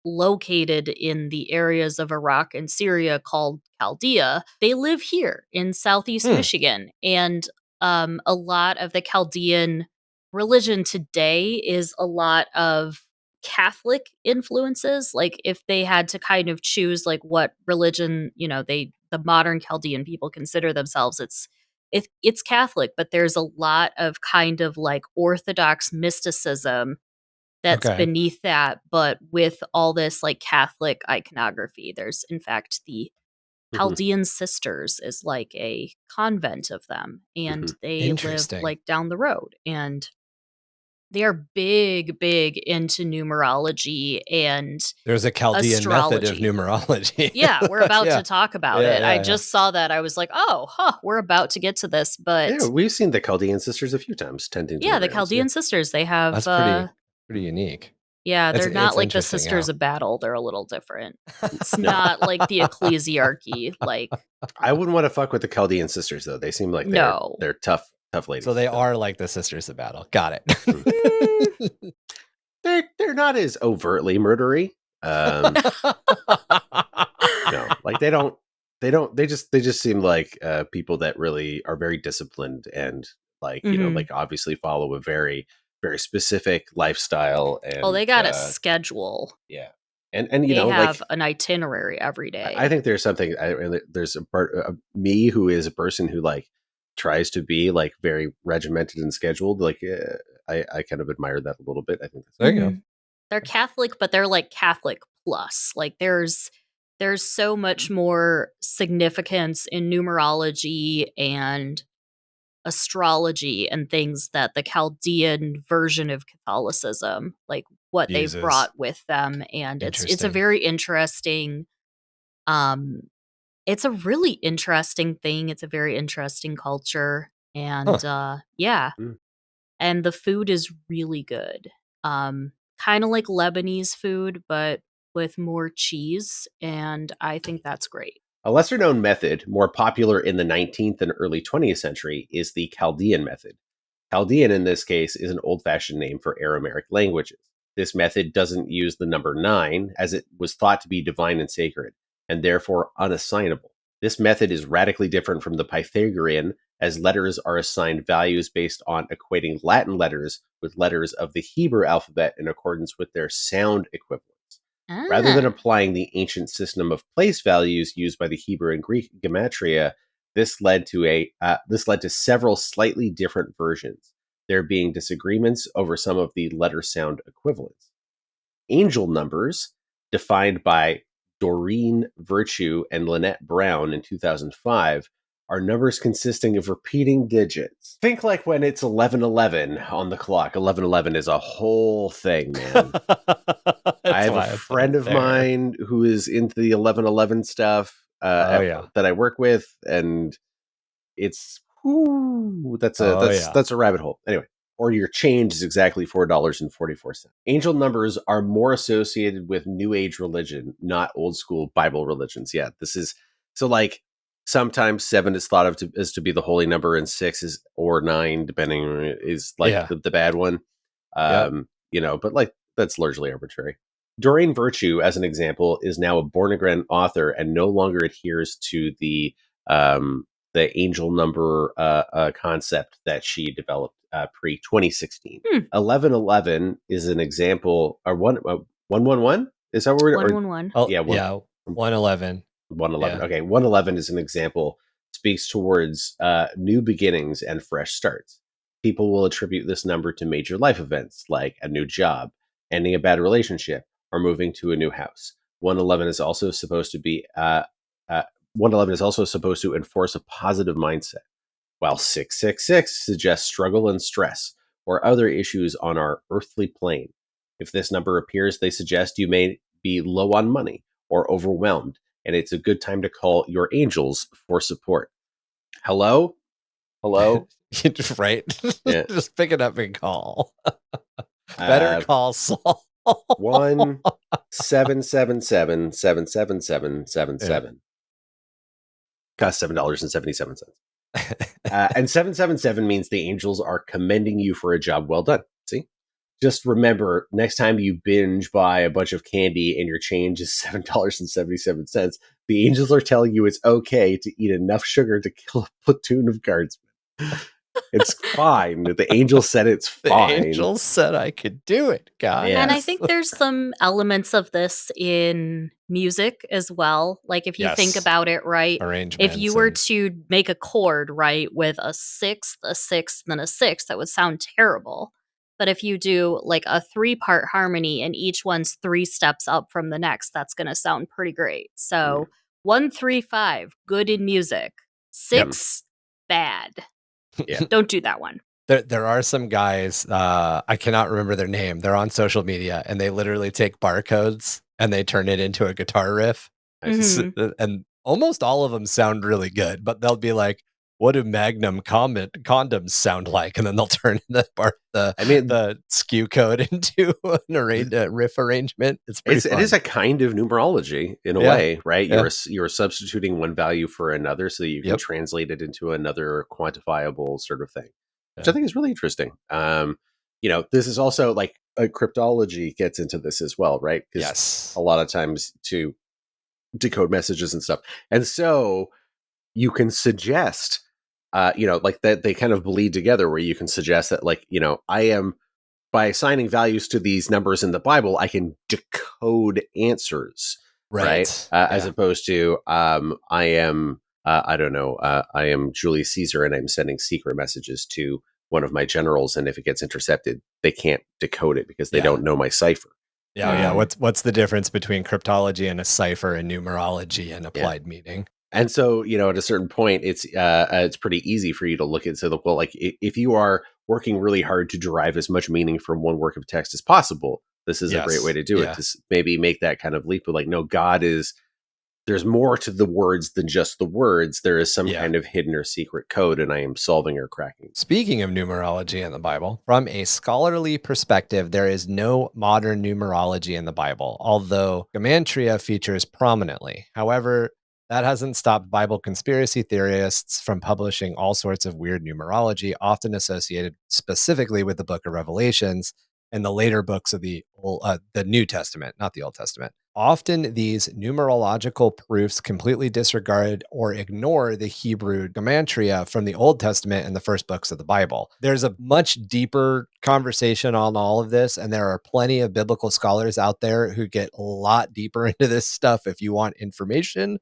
located in the areas of Iraq and Syria called Chaldea, they live here in Southeast Michigan. And a lot of the Chaldean religion today is a lot of Catholic influences. Like if they had to kind of choose like what religion, the modern Chaldean people consider themselves, it's Catholic, but there's a lot of kind of like Orthodox mysticism that's okay. beneath that, but with all this like Catholic iconography. There's in fact the Chaldean Sisters is like a convent of them, and they live Interesting. like down the road, and they are big into numerology and There's a Chaldean method of astrology. numerology. Yeah, we're about Yeah. to talk about Yeah, it. yeah, I yeah. just saw that. I was like, we're about to get to this. But Yeah, we've seen the Chaldean sisters a few times tending to yeah, the grounds, Chaldean Sisters, they have That's pretty unique. yeah, they're not It's like the interesting, Sisters yeah. of Battle. They're a little different. It's No. not like the ecclesiarchy. Like, I wouldn't want to fuck with the Chaldean sisters, though. They seem like No. they're tough ladies. So they are like the Sisters of Battle. Got it. They're not as overtly murdery. No, like they don't They just seem like people that really are very disciplined and like Mhm. like obviously follow a very very specific lifestyle Oh, and they got a schedule. yeah and They like have an itinerary every I day. think there's something there's a part of me who is a person who like tries to be like very regimented and scheduled. Like I kind of admire that a little bit. I think that's There you go. Mhm. They're Catholic, but they're like Catholic plus. Like there's so much more significance in numerology and astrology and things that the Chaldean version of Catholicism, like what they've Jesus. brought with them, and it's a Interesting. very interesting um it's a really interesting thing. It's a very interesting culture, and Huh. yeah, Mm. and the food is really good. Kind of like Lebanese food, but with more cheese, and I think that's great. A lesser known method, more popular in the 19th and early 20th century, is the Chaldean method. Chaldean, in this case, is an old fashioned name for Aramaic languages. This method doesn't use the number 9, as it was thought to be divine and sacred, and therefore unassignable. This method is radically different from the Pythagorean, as letters are assigned values based on equating Latin letters with letters of the Hebrew alphabet in accordance with their sound equivalents. Rather than Ah. applying the ancient system of place values used by the Hebrew and Greek gematria, this led to several slightly different versions, there being disagreements over some of the letter sound equivalents. Angel numbers, defined by Doreen Virtue and Lynette Brown in 2005, are numbers consisting of repeating digits. Think like when it's 11:11 on the clock. 11:11 is a whole thing, man. I That's have a why I put friend it of there. mine who is into the 11:11 stuff Oh yeah. that I work with, and it's Oh yeah. that's a rabbit hole. Anyway, or your change is exactly $4.44. Angel numbers are more associated with New Age religion, not old school Bible religions. Yeah, this is so like sometimes 7 is thought of as to be the holy number, and 6 is or 9, depending is like Yeah. the bad one. Yep. But like that's largely arbitrary. Doreen Virtue, as an example, is now a born again author and no longer adheres to the angel number concept that she developed pre 2016. Hmm. 1111 is an example, or 111 is that word? Or 111. Oh yeah, yeah. 111. 111. Yeah. Okay, 111 is an example, speaks towards new beginnings and fresh starts. People will attribute this number to major life events like a new job, ending a bad relationship, or moving to a new house. 111 is also supposed to be 111 is also supposed to enforce a positive mindset, while 666 suggests struggle and stress or other issues on our earthly plane. If this number appears, they suggest you may be low on money or overwhelmed, and it's a good time to call your angels for support. Hello? Hello? Right. Yeah. Just pick it up and call. Better Uh, call Saul. 1-777-777-777. Yeah. Cost $7.77. And 777 means the angels are commending you for a job well done. See? Just remember, next time you binge buy a bunch of candy and your change is $7.77, the angels are telling you it's okay to eat enough sugar to kill a platoon of guardsmen. It's fine. The angel said it's The fine. angels said I could do it, guys. Yeah. And I think there's some elements of this in music as well. Like if you think Yes. about it, right? If Arrangements you were and- to make a chord, right, with a sixth, and a sixth, that would sound terrible. But if you do like a 3-part harmony and each one's 3 steps up from the next, that's going to sound pretty great. So 1, 3, 5, good in music. 6, bad. Yeah. Don't do that one. There are some guys, I cannot remember their name. They're on social media and they literally take barcodes and they turn it into a guitar riff. Mhm. And almost all of them sound really good, but they'll be like, what do Magnum condoms sound like? And then they'll turn the SKU code into a riff arrangement. It's pretty fun. It is a kind of numerology in a way, right? Yeah. You're substituting one value for another so that you can Yep. translate it into another quantifiable sort of thing, which Yeah. I think is really interesting. This is also like cryptology gets into this as well, right? Because Yes. a lot of times too, decode messages and stuff. And so you can suggest, like that they kind of bleed together, where you can suggest that, like, I am, by assigning values to these numbers in the Bible, I can decode answers, right? As opposed to, I am, I don't know, I am Julius Caesar and I'm sending secret messages to one of my generals, and if it gets intercepted, they can't decode it because they don't know my cipher. Yeah. What's the difference between cryptology and a cipher and numerology and applied meaning? And so, at a certain point, it's pretty easy for you to look at, so well, like, if you are working really hard to derive as much meaning from one work of text as possible, this is a great way to do it. To maybe make that kind of leap of, like, no, there's more to the words than just the words. There is some kind of hidden or secret code, and I am solving or cracking. Speaking of numerology in the Bible, from a scholarly perspective, there is no modern numerology in the Bible, although gematria features prominently. However, that hasn't stopped Bible conspiracy theorists from publishing all sorts of weird numerology, often associated specifically with the Book of Revelations and the later books of the New Testament, not the Old Testament. Often, these numerological proofs completely disregard or ignore the Hebrew gematria from the Old Testament and the first books of the Bible. There's a much deeper conversation on all of this, and there are plenty of biblical scholars out there who get a lot deeper into this stuff if you want information.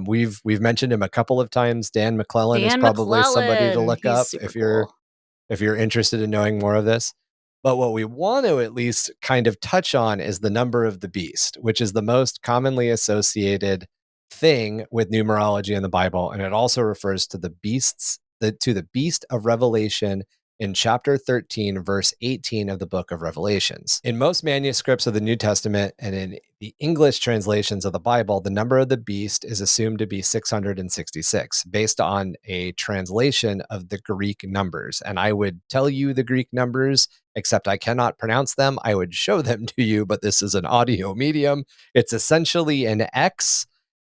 We've mentioned him a couple of times. Dan McClellan is probably somebody to look up if you're interested in knowing more of this. But what we want to at least kind of touch on is the number of the beast, which is the most commonly associated thing with numerology in the Bible. And it also refers to the beast of Revelation in chapter 13, verse 18 of the book of Revelations. In most manuscripts of the New Testament and in the English translations of the Bible, the number of the beast is assumed to be 666, based on a translation of the Greek numbers. And I would tell you the Greek numbers, except I cannot pronounce them. I would show them to you, but this is an audio medium. It's essentially an X,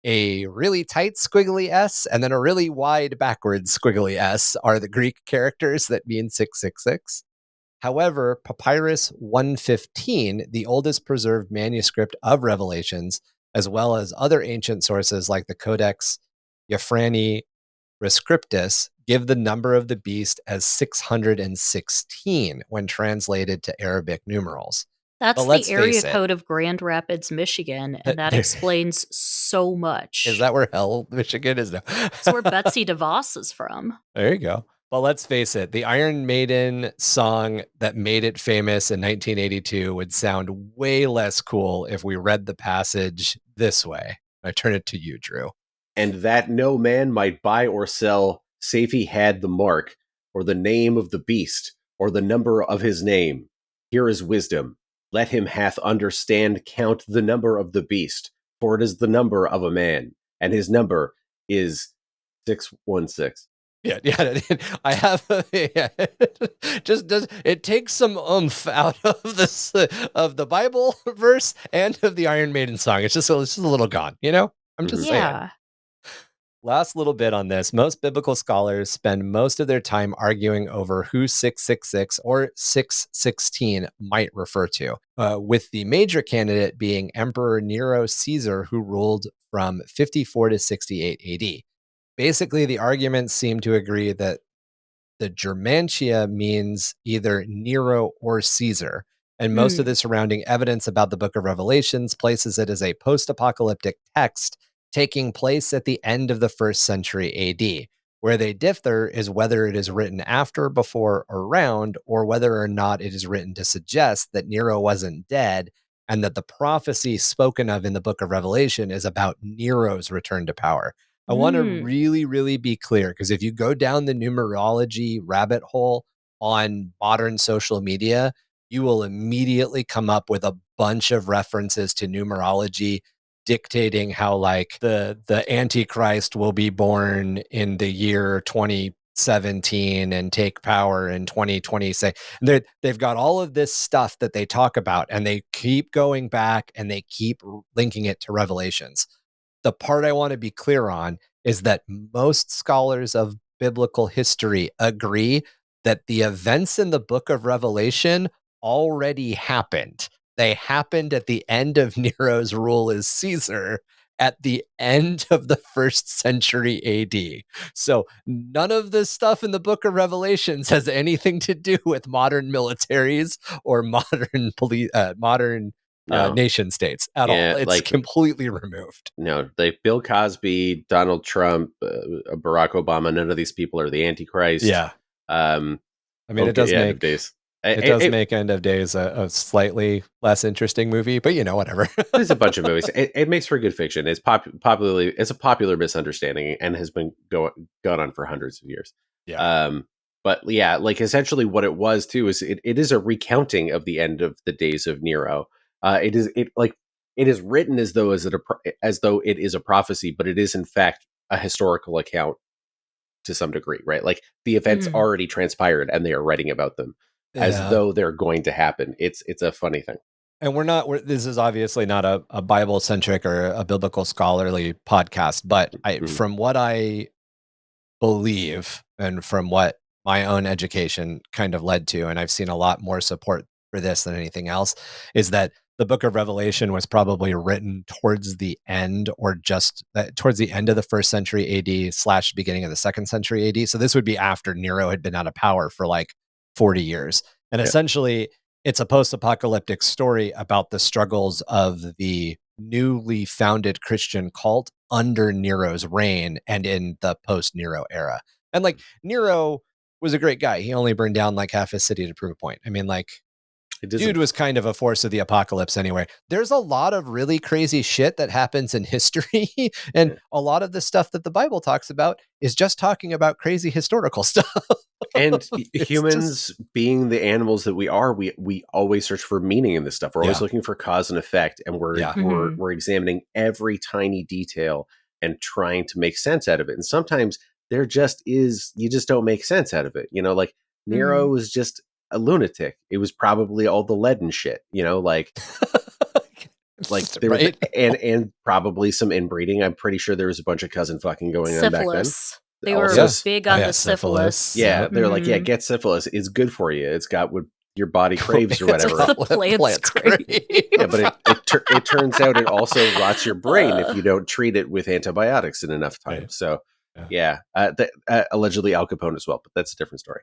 a really tight squiggly S, and then a really wide backwards squiggly S are the Greek characters that mean 666. However, Papyrus 115, the oldest preserved manuscript of Revelations, as well as other ancient sources like the Codex Euphraeni Rescriptus, give the number of the beast as 616 when translated to Arabic numerals. That's the area code of Grand Rapids, Michigan, and that explains so much. Is that where Hell, Michigan is now? That's where Betsy DeVos is from. There you go. But let's face it, the Iron Maiden song that made it famous in 1982 would sound way less cool if we read the passage this way. I turn it to you, Drew. And that no man might buy or sell, save he had the mark, or the name of the beast, or the number of his name. Here is wisdom. Let him hath understand count the number of the beast, for it is the number of a man, and his number is 616. Yeah, I have. Just does it takes some oomph out of this of the Bible verse and of the Iron Maiden song. It's just a little gone, I'm just saying. Last little bit on this. Most biblical scholars spend most of their time arguing over who 666 or 616 might refer to, with the major candidate being Emperor Nero Caesar, who ruled from 54 to 68 AD. Basically, the arguments seem to agree that the Germantia means either Nero or Caesar, and most of the surrounding evidence about the Book of Revelations places it as a post-apocalyptic text taking place at the end of the 1st century AD. Where they differ is whether it is written after, before, or around, or whether or not it is written to suggest that Nero wasn't dead and that the prophecy spoken of in the Book of Revelation is about Nero's return to power. I want to really, really be clear, because if you go down the numerology rabbit hole on modern social media, you will immediately come up with a bunch of references to numerology dictating how, like, the Antichrist will be born in the year 2017 and take power in 2026. They've got all of this stuff that they talk about, and they keep going back and they keep linking it to Revelations. The part I want to be clear on is that most scholars of biblical history agree that the events in the Book of Revelation already happened. They happened at the end of Nero's rule as Caesar, at the end of the 1st century AD. So none of this stuff in the Book of Revelations has anything to do with modern militaries or modern nation states at all. It's completely removed. No, like Bill Cosby, Donald Trump, Barack Obama, none of these people are the Antichrist. Yeah. I mean, it does make End of Days a slightly less interesting movie, but whatever. There's a bunch of movies. It makes for good fiction. It's it's a popular misunderstanding and has been gone on for hundreds of years. Yeah. But yeah, like essentially what it was too is it is a recounting of the end of the days of Nero. It is written as though it is a prophecy, but it is in fact a historical account to some degree, right? Like the events already transpired and they are writing about them as though they're going to happen. It's a funny thing. And this is obviously not a Bible centric or a biblical scholarly podcast, but from what I believe and from what my own education kind of led to, and I've seen a lot more support for this than anything else, is that the Book of Revelation was probably written towards the end or just towards the end of the 1st century AD / beginning of the 2nd century AD. So this would be after Nero had been out of power for like 40 years. And essentially it's a post-apocalyptic story about the struggles of the newly founded Christian cult under Nero's reign and in the post-Nero era. And like Nero was a great guy. He only burned down like half his city to prove a point. I mean, like, dude was kind of a force of the apocalypse anyway. There's a lot of really crazy shit that happens in history. And a lot of the stuff that the Bible talks about is just talking about crazy historical stuff. And humans being the animals that we are, we always search for meaning in this stuff. We're always looking for cause and effect. And we're examining every tiny detail and trying to make sense out of it. And sometimes you just don't make sense out of it. Like Nero was just a lunatic. It was probably all the lead and shit, like there was, and probably some inbreeding. I'm pretty sure there was a bunch of cousin fucking going on back then. They were big on the syphilis. Yeah, they're like, get syphilis. It's good for you. It's got what your body craves or whatever. The plants crave. Yeah, but it turns out it also rots your brain if you don't treat it with antibiotics in enough time. Right. So allegedly Al Capone as well, but that's a different story.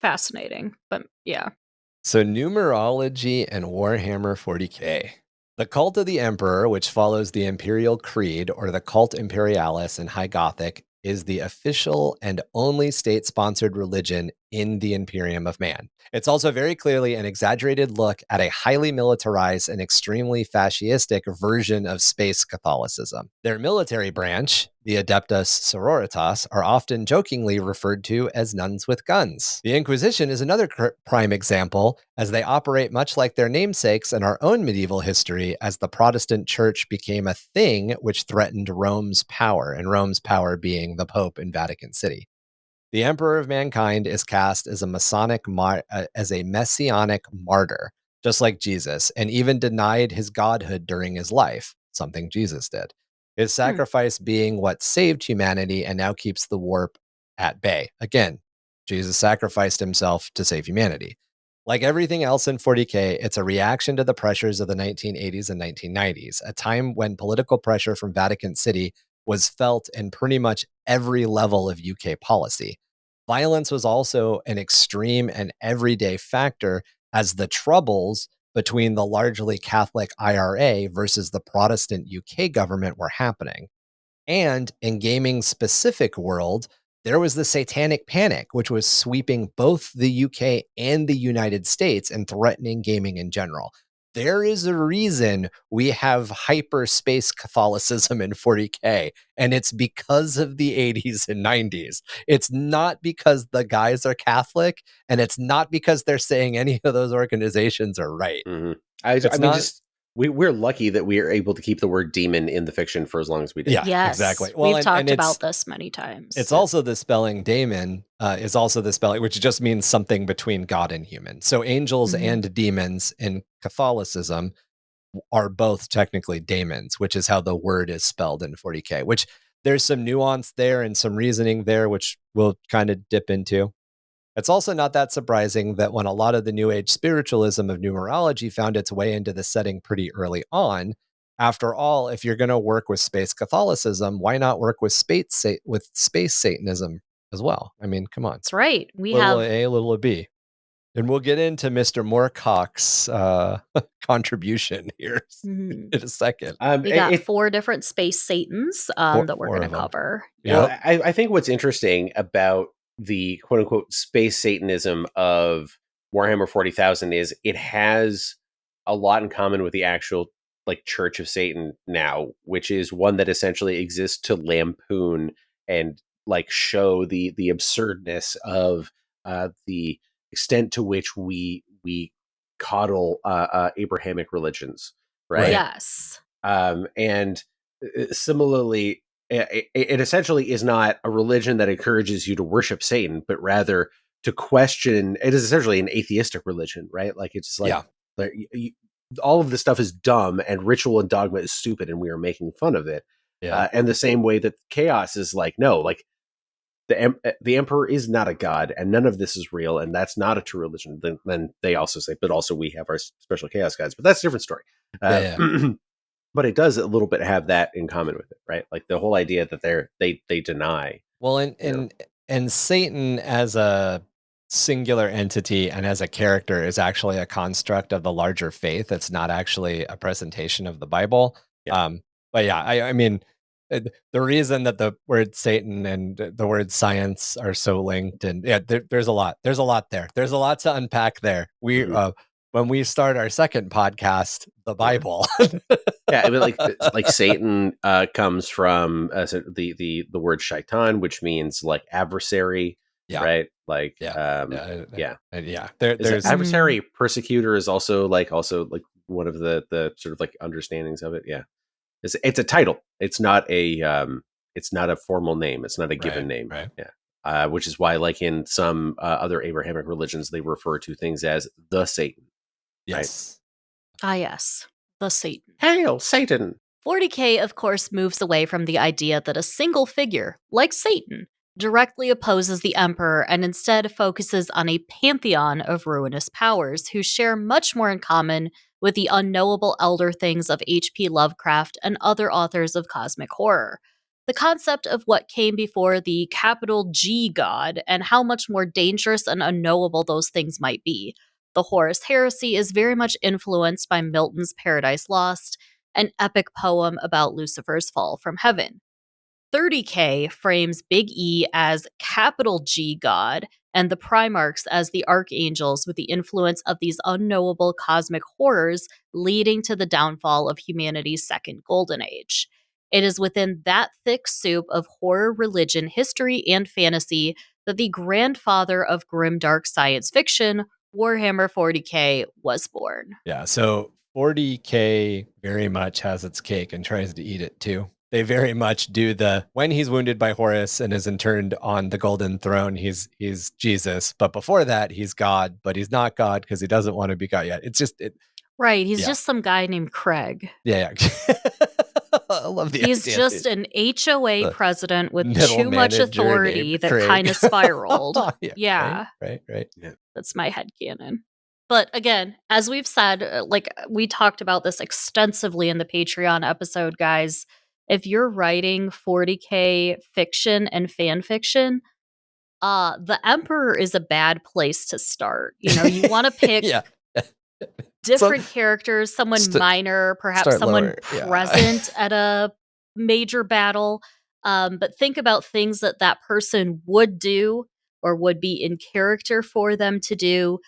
Fascinating, but yeah. So numerology and Warhammer 40K. The Cult of the Emperor, which follows the Imperial Creed or the Cult Imperialis in High Gothic, is the official and only state-sponsored religion in the Imperium of Man. It's also very clearly an exaggerated look at a highly militarized and extremely fascistic version of space Catholicism. Their military branch, the Adeptus Sororitas, are often jokingly referred to as nuns with guns. The Inquisition is another prime example, as they operate much like their namesakes in our own medieval history, as the Protestant Church became a thing which threatened Rome's power, and Rome's power being the Pope in Vatican City. The Emperor of Mankind is cast as a messianic martyr, just like Jesus, and even denied his godhood during his life, something Jesus did. His sacrifice being what saved humanity and now keeps the warp at bay. Again, Jesus sacrificed himself to save humanity. Like everything else in 40K, it's a reaction to the pressures of the 1980s and 1990s, a time when political pressure from Vatican City was felt in pretty much every level of UK policy. Violence was also an extreme and everyday factor, as the troubles between the largely Catholic IRA versus the Protestant UK government were happening. And in gaming's specific world, there was the Satanic Panic, which was sweeping both the UK and the United States and threatening gaming in general. There is a reason we have hyperspace Catholicism in 40K, and it's because of the 80s and 90s. It's not because the guys are Catholic, and it's not because they're saying any of those organizations are right. We're lucky that we are able to keep the word demon in the fiction for as long as we did. Yeah, yes, exactly. Well, we've talked about this many times. It's also the spelling daemon is also the spelling, which just means something between God and human. So angels and demons in Catholicism are both technically daemons, which is how the word is spelled in 40K, which there's some nuance there and some reasoning there, which we'll kind of dip into. It's also not that surprising that when a lot of the New Age spiritualism of numerology found its way into the setting pretty early on, after all, if you're going to work with space Catholicism, why not work with space Satanism as well? I mean, come on. That's right. We Little have a, little a b. And we'll get into Mr. Moorcock's contribution here in a second. we got 4 different space Satans that we're going to cover. Well, I think what's interesting about the quote unquote space Satanism of Warhammer 40,000 is it has a lot in common with the actual like Church of Satan now, which is one that essentially exists to lampoon and like show the absurdness of the extent to which we coddle Abrahamic religions, right? Yes. And similarly, it essentially is not a religion that encourages you to worship Satan, but rather to question. It is essentially an atheistic religion, right? Like it's like all of this stuff is dumb and ritual and dogma is stupid, and we are making fun of it. And the same way that chaos is like, no, like the emperor is not a god, and none of this is real, and that's not a true religion. Then they also say, but also we have our special chaos gods, but that's a different story. But it does a little bit have that in common with it, right? Like the whole idea that they deny. Well, and Satan as a singular entity and as a character is actually a construct of the larger faith. It's not actually a presentation of the Bible. But yeah, I mean, the reason that the word Satan and the word science are so linked, and there's a lot there. There's a lot to unpack there. We when we start our second podcast, the Bible. I mean, like Satan comes from the word shaitan, which means like adversary, right? Like there's adversary. Persecutor is also like one of the sort of like understandings of it. Yeah, it's a title. It's not a formal name. It's not a given name. Right. Yeah. Which is why, like in some other Abrahamic religions, they refer to things as the Satan. Yes. Right? Yes. The Satan. Hail, Satan! 40K, of course, moves away from the idea that a single figure, like Satan, directly opposes the Emperor and instead focuses on a pantheon of ruinous powers who share much more in common with the unknowable elder things of H.P. Lovecraft and other authors of cosmic horror. The concept of what came before the capital G God and how much more dangerous and unknowable those things might be. The Horus heresy is very much influenced by Milton's Paradise Lost, an epic poem about Lucifer's fall from heaven. 30K frames Big E as capital G God and the Primarchs as the archangels, with the influence of these unknowable cosmic horrors leading to the downfall of humanity's second golden age. It is within that thick soup of horror, religion, history, and fantasy that the grandfather of grimdark science fiction, Warhammer 40K, was born. Yeah, so 40K very much has its cake and tries to eat it too. They very much do when he's wounded by Horus and is interned on the golden throne, he's Jesus. But before that, he's God, but he's not God because he doesn't want to be God yet. It's just right. He's just some guy named Craig. Yeah. I love the He's idea, just an HOA president with too much authority that kind of spiraled. Yeah. Right. Yeah. That's my headcanon. But again, as we've said, like we talked about this extensively in the Patreon episode, guys. If you're writing 40K fiction and fan fiction, the Emperor is a bad place to start. You know, you want to pick different characters, someone minor, perhaps someone present at a major battle. But think about things that person would do or would be in character for them to do.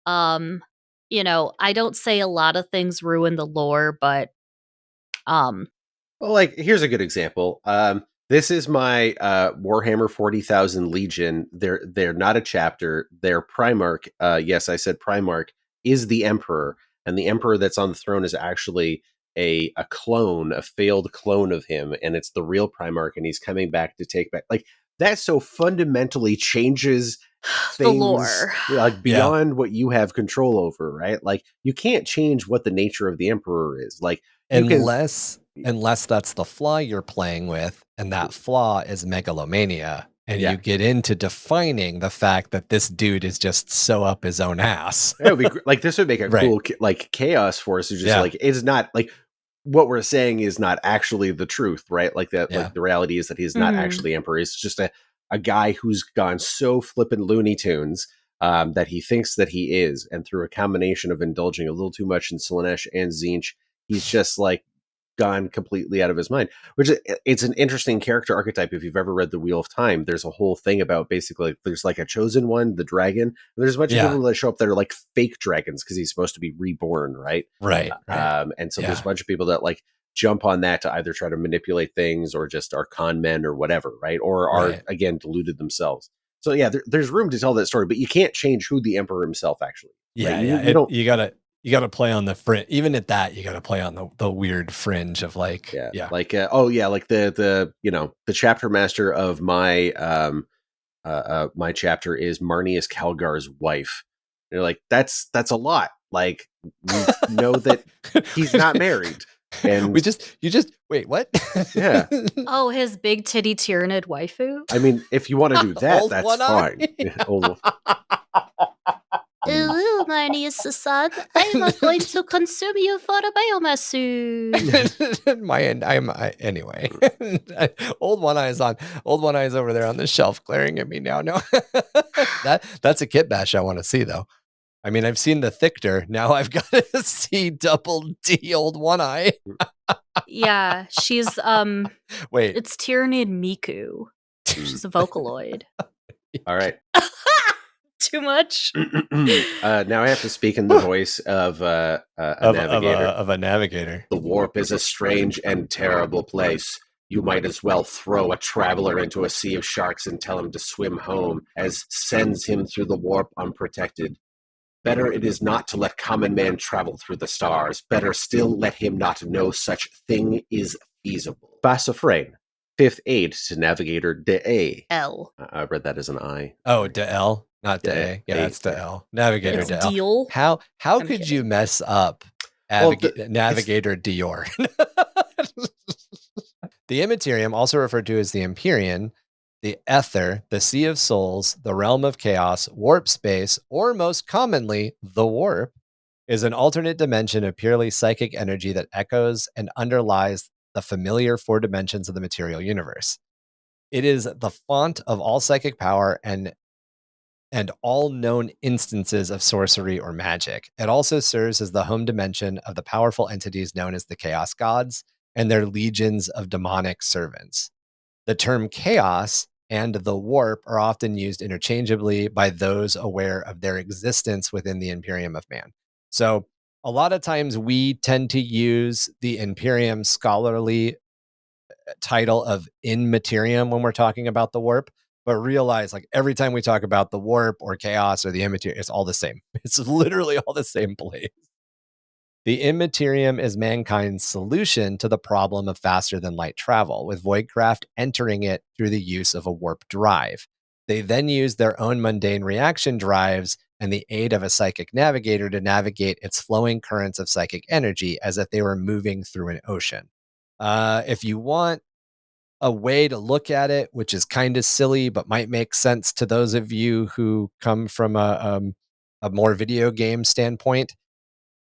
You know, I don't say a lot of things ruin the lore, but well, like here's a good example. This is my Warhammer 40,000 Legion. They're not a chapter. Their Primarch, yes, I said Primarch, is the Emperor, and the Emperor that's on the throne is actually a clone, a failed clone of him, and it's the real Primarch, and he's coming back to take back. Like that so fundamentally changes things, the lore, like beyond what you have control over, right? Like you can't change what the nature of the Emperor is, like unless that's the flaw you're playing with, and that flaw is megalomania. And you get into defining the fact that this dude is just so up his own ass. That would be like this would make a cool like chaos force. Just like it's not like what we're saying is not actually the truth, right? Like that, Yeah. like the reality is that he's not actually emperor. He's just a guy who's gone so flippin' Looney Tunes that he thinks that he is. And through a combination of indulging a little too much in Slaanesh and Tzeentch, he's just like gone completely out of his mind, which it's an interesting character archetype. If you've ever read the Wheel of Time, there's a whole thing about basically there's like a chosen one, the dragon, and there's a bunch of people that show up that are like fake dragons because he's supposed to be reborn, right? Right. And so there's a bunch of people that like jump on that to either try to manipulate things or just are con men or whatever, right? Or are again deluded themselves. So yeah, there's room to tell that story, but you can't change who the emperor himself actually. Yeah, you gotta play on the fringe. Even at that, you gotta play on the weird fringe of like, like like the the chapter master of my my chapter is Marnius Calgar's wife. And you're like, that's a lot. Like we know that he's not married. And you just wait, what? Yeah. Oh, his big titty Tyranid waifu? I mean, if you want to do that, that's fine. Ooh, Marnius-san, I'm not going to consume you for a biomass suit. Anyway. Old One Eye's over there on the shelf glaring at me now. No. That's a kit bash I want to see though. I mean, I've seen the Thictor. Now I've got to see double D Old One Eye. Yeah, she's wait. It's Tyranid Miku. She's a Vocaloid. All right. Too much. Now I have to speak in the voice of a navigator. Of a navigator. The warp is a strange and terrible place. You might as well throw a traveler into a sea of sharks and tell him to swim home, as sends him through the warp unprotected. Better it is not to let common man travel through the stars. Better still let him not know such thing is feasible. Basafrain, 5th aid to Navigator De L. I read that as an I. Oh, De L, not De A. Yeah, that's De L. Navigator De L. Deal. How could you mess up Navigator Dior? The Immaterium, also referred to as the Empyrean, the Ether, the Sea of Souls, the Realm of Chaos, Warp Space, or most commonly, the Warp, is an alternate dimension of purely psychic energy that echoes and underlies the familiar 4 dimensions of the material universe. It is the font of all psychic power and all known instances of sorcery or magic. It also serves as the home dimension of the powerful entities known as the Chaos Gods and their legions of demonic servants. The term chaos and the warp are often used interchangeably by those aware of their existence within the Imperium of Man. So a lot of times we tend to use the Imperium scholarly title of in materiam when we're talking about the warp, but realize like every time we talk about the warp or chaos or the immaterium, it's all the same. It's literally all the same place. The Immaterium is mankind's solution to the problem of faster than light travel, with Voidcraft entering it through the use of a warp drive. They then use their own mundane reaction drives and the aid of a psychic navigator to navigate its flowing currents of psychic energy as if they were moving through an ocean. If you want a way to look at it, which is kind of silly, but might make sense to those of you who come from a more video game standpoint,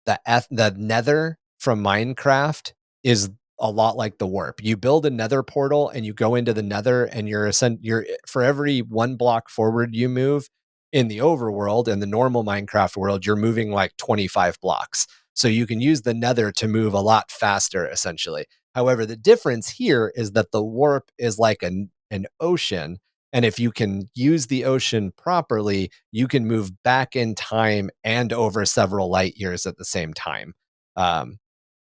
the nether from Minecraft is a lot like the warp. You build a nether portal and you go into the nether, and you're for every 1 block forward you move in the overworld, in the normal Minecraft world, you're moving like 25 blocks. So you can use the nether to move a lot faster, essentially. However, the difference here is that the warp is like an ocean. And if you can use the ocean properly, you can move back in time and over several light years at the same time.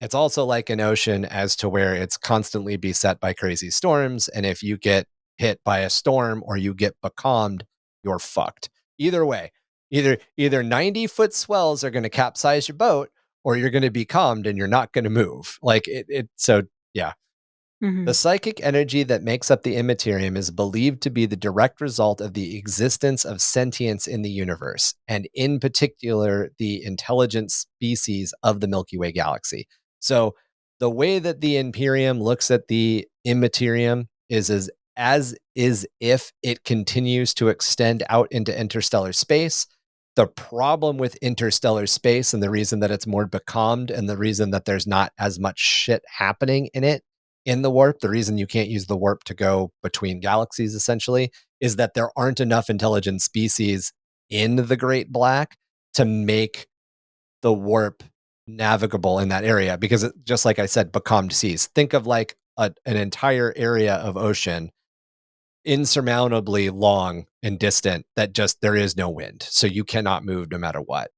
It's also like an ocean as to where it's constantly beset by crazy storms. And if you get hit by a storm or you get becalmed, you're fucked. Either way, either 90-foot swells are going to capsize your boat, or you're going to be calmed and you're not going to move. Like so yeah. Mm-hmm. The psychic energy that makes up the Immaterium is believed to be the direct result of the existence of sentience in the universe, and in particular, the intelligent species of the Milky Way galaxy. So the way that the Imperium looks at the Immaterium is as if it continues to extend out into interstellar space, the problem with interstellar space and the reason that it's more becalmed and the reason that there's not as much shit happening in it in the warp, the reason you can't use the warp to go between galaxies essentially, is that there aren't enough intelligent species in the Great Black to make the warp navigable in that area, because just like I said, becalmed seas. Think of like an entire area of ocean, insurmountably long and distant, that just there is no wind, so you cannot move no matter what.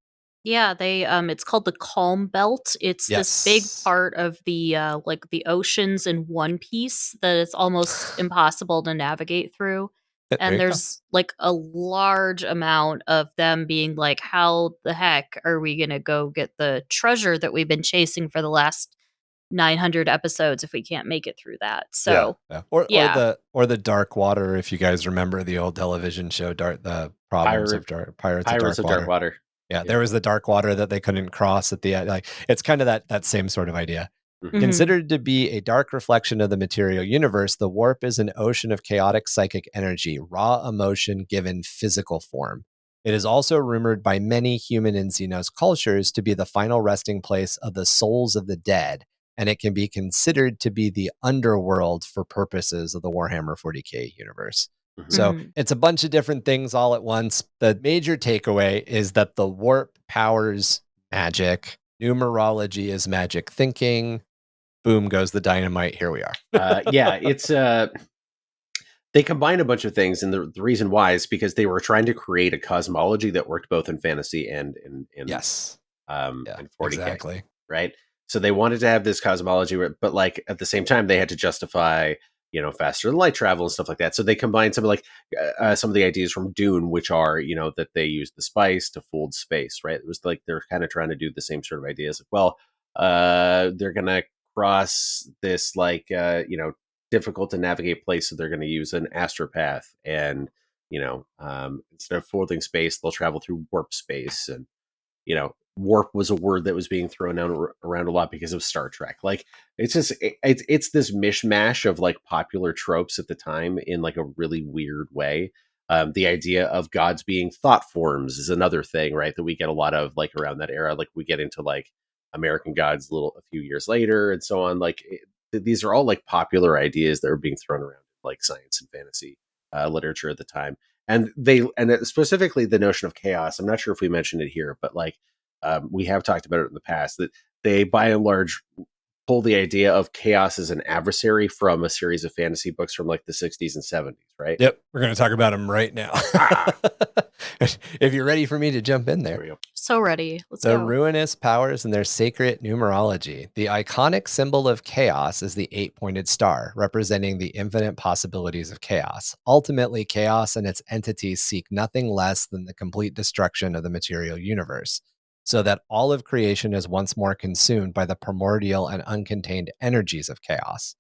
Yeah, they it's called the Calm Belt. It's this big Yes. part of the like the oceans in one piece that it's almost impossible to navigate through. There And you go. there's like a large amount of them being like, how the heck are we going to go get the treasure that we've been chasing for the last 900 episodes if we can't make it through that? So, Yeah. yeah. Or the Dark Water, if you guys remember the old television show, the Problems of Pirates of Pirates Dark of Water. Dark Water. Yeah, there was the dark water that they couldn't cross at the end. Like, it's kind of that same sort of idea. Mhm. Considered to be a dark reflection of the material universe, the warp is an ocean of chaotic psychic energy, raw emotion given physical form. It is also rumored by many human and Xenos cultures to be the final resting place of the souls of the dead, and it can be considered to be the underworld for purposes of the Warhammer 40k universe. Mhm. So Mhm. it's a bunch of different things all at once. The major takeaway is that the warp powers magic. Numerology is magic thinking. Boom goes the dynamite. Here we are. Yeah, it's they combine a bunch of things, and the reason why is because they were trying to create a cosmology that worked both in fantasy and Yes. Yeah, in 40k, exactly. right? So they wanted to have this cosmology, but like at the same time, they had to justify, faster than light travel and stuff like that. So they combined some of the ideas from Dune, which are, that they use the spice to fold space, right? It was like they're kind of trying to do the same sort of ideas. Well, they're gonna cross this difficult to navigate place, so they're going to use an astropath, and instead of folding space, they'll travel through warp space, and warp was a word that was being thrown around a lot because of Star Trek. Like, it's just it's this mishmash of like popular tropes at the time in like a really weird way. The idea of gods being thought forms is another thing, right? That we get a lot of like around that era. Like we get into like American Gods a few years later and so on. Like these are all like popular ideas that are being thrown around like science and fantasy literature at the time. And specifically the notion of chaos. I'm not sure if we mentioned it here, but like we have talked about it in the past, that they by and large pull the idea of chaos as an adversary from a series of fantasy books from like the 60s and 70s, right? Yep, we're going to talk about them right now. Ah. If you're ready for me to jump in There there. we go. So ready. Let's The go. Ruinous powers and their sacred numerology. The iconic symbol of chaos is the 8-pointed star, representing the infinite possibilities of chaos. Ultimately, chaos and its entities seek nothing less than the complete destruction of the material universe, so that all of creation is once more consumed by the primordial and uncontained energies of chaos.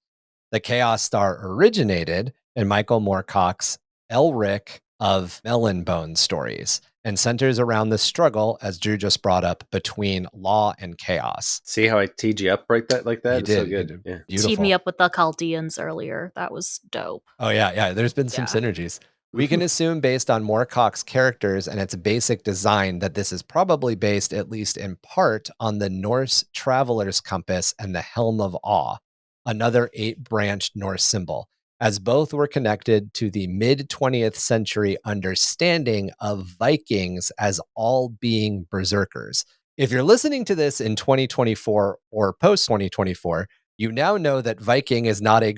The Chaos Star originated in Michael Moorcock's Elric of Melonbone stories and centers around the struggle, as Drew just brought up, between law and chaos. See how I teed you up like that? You It's so did. good. Yeah. Beautiful. Teamed me up with the Chaldeans earlier. That was dope. Oh, yeah. There's been some synergies. We can assume, based on Moorcock's characters and its basic design, that this is probably based, at least in part, on the Norse Traveler's Compass and the Helm of Awe, another 8-branched Norse symbol, as both were connected to the mid-20th century understanding of Vikings as all being berserkers. If you're listening to this in 2024 or post-2024, you now know that Viking is not an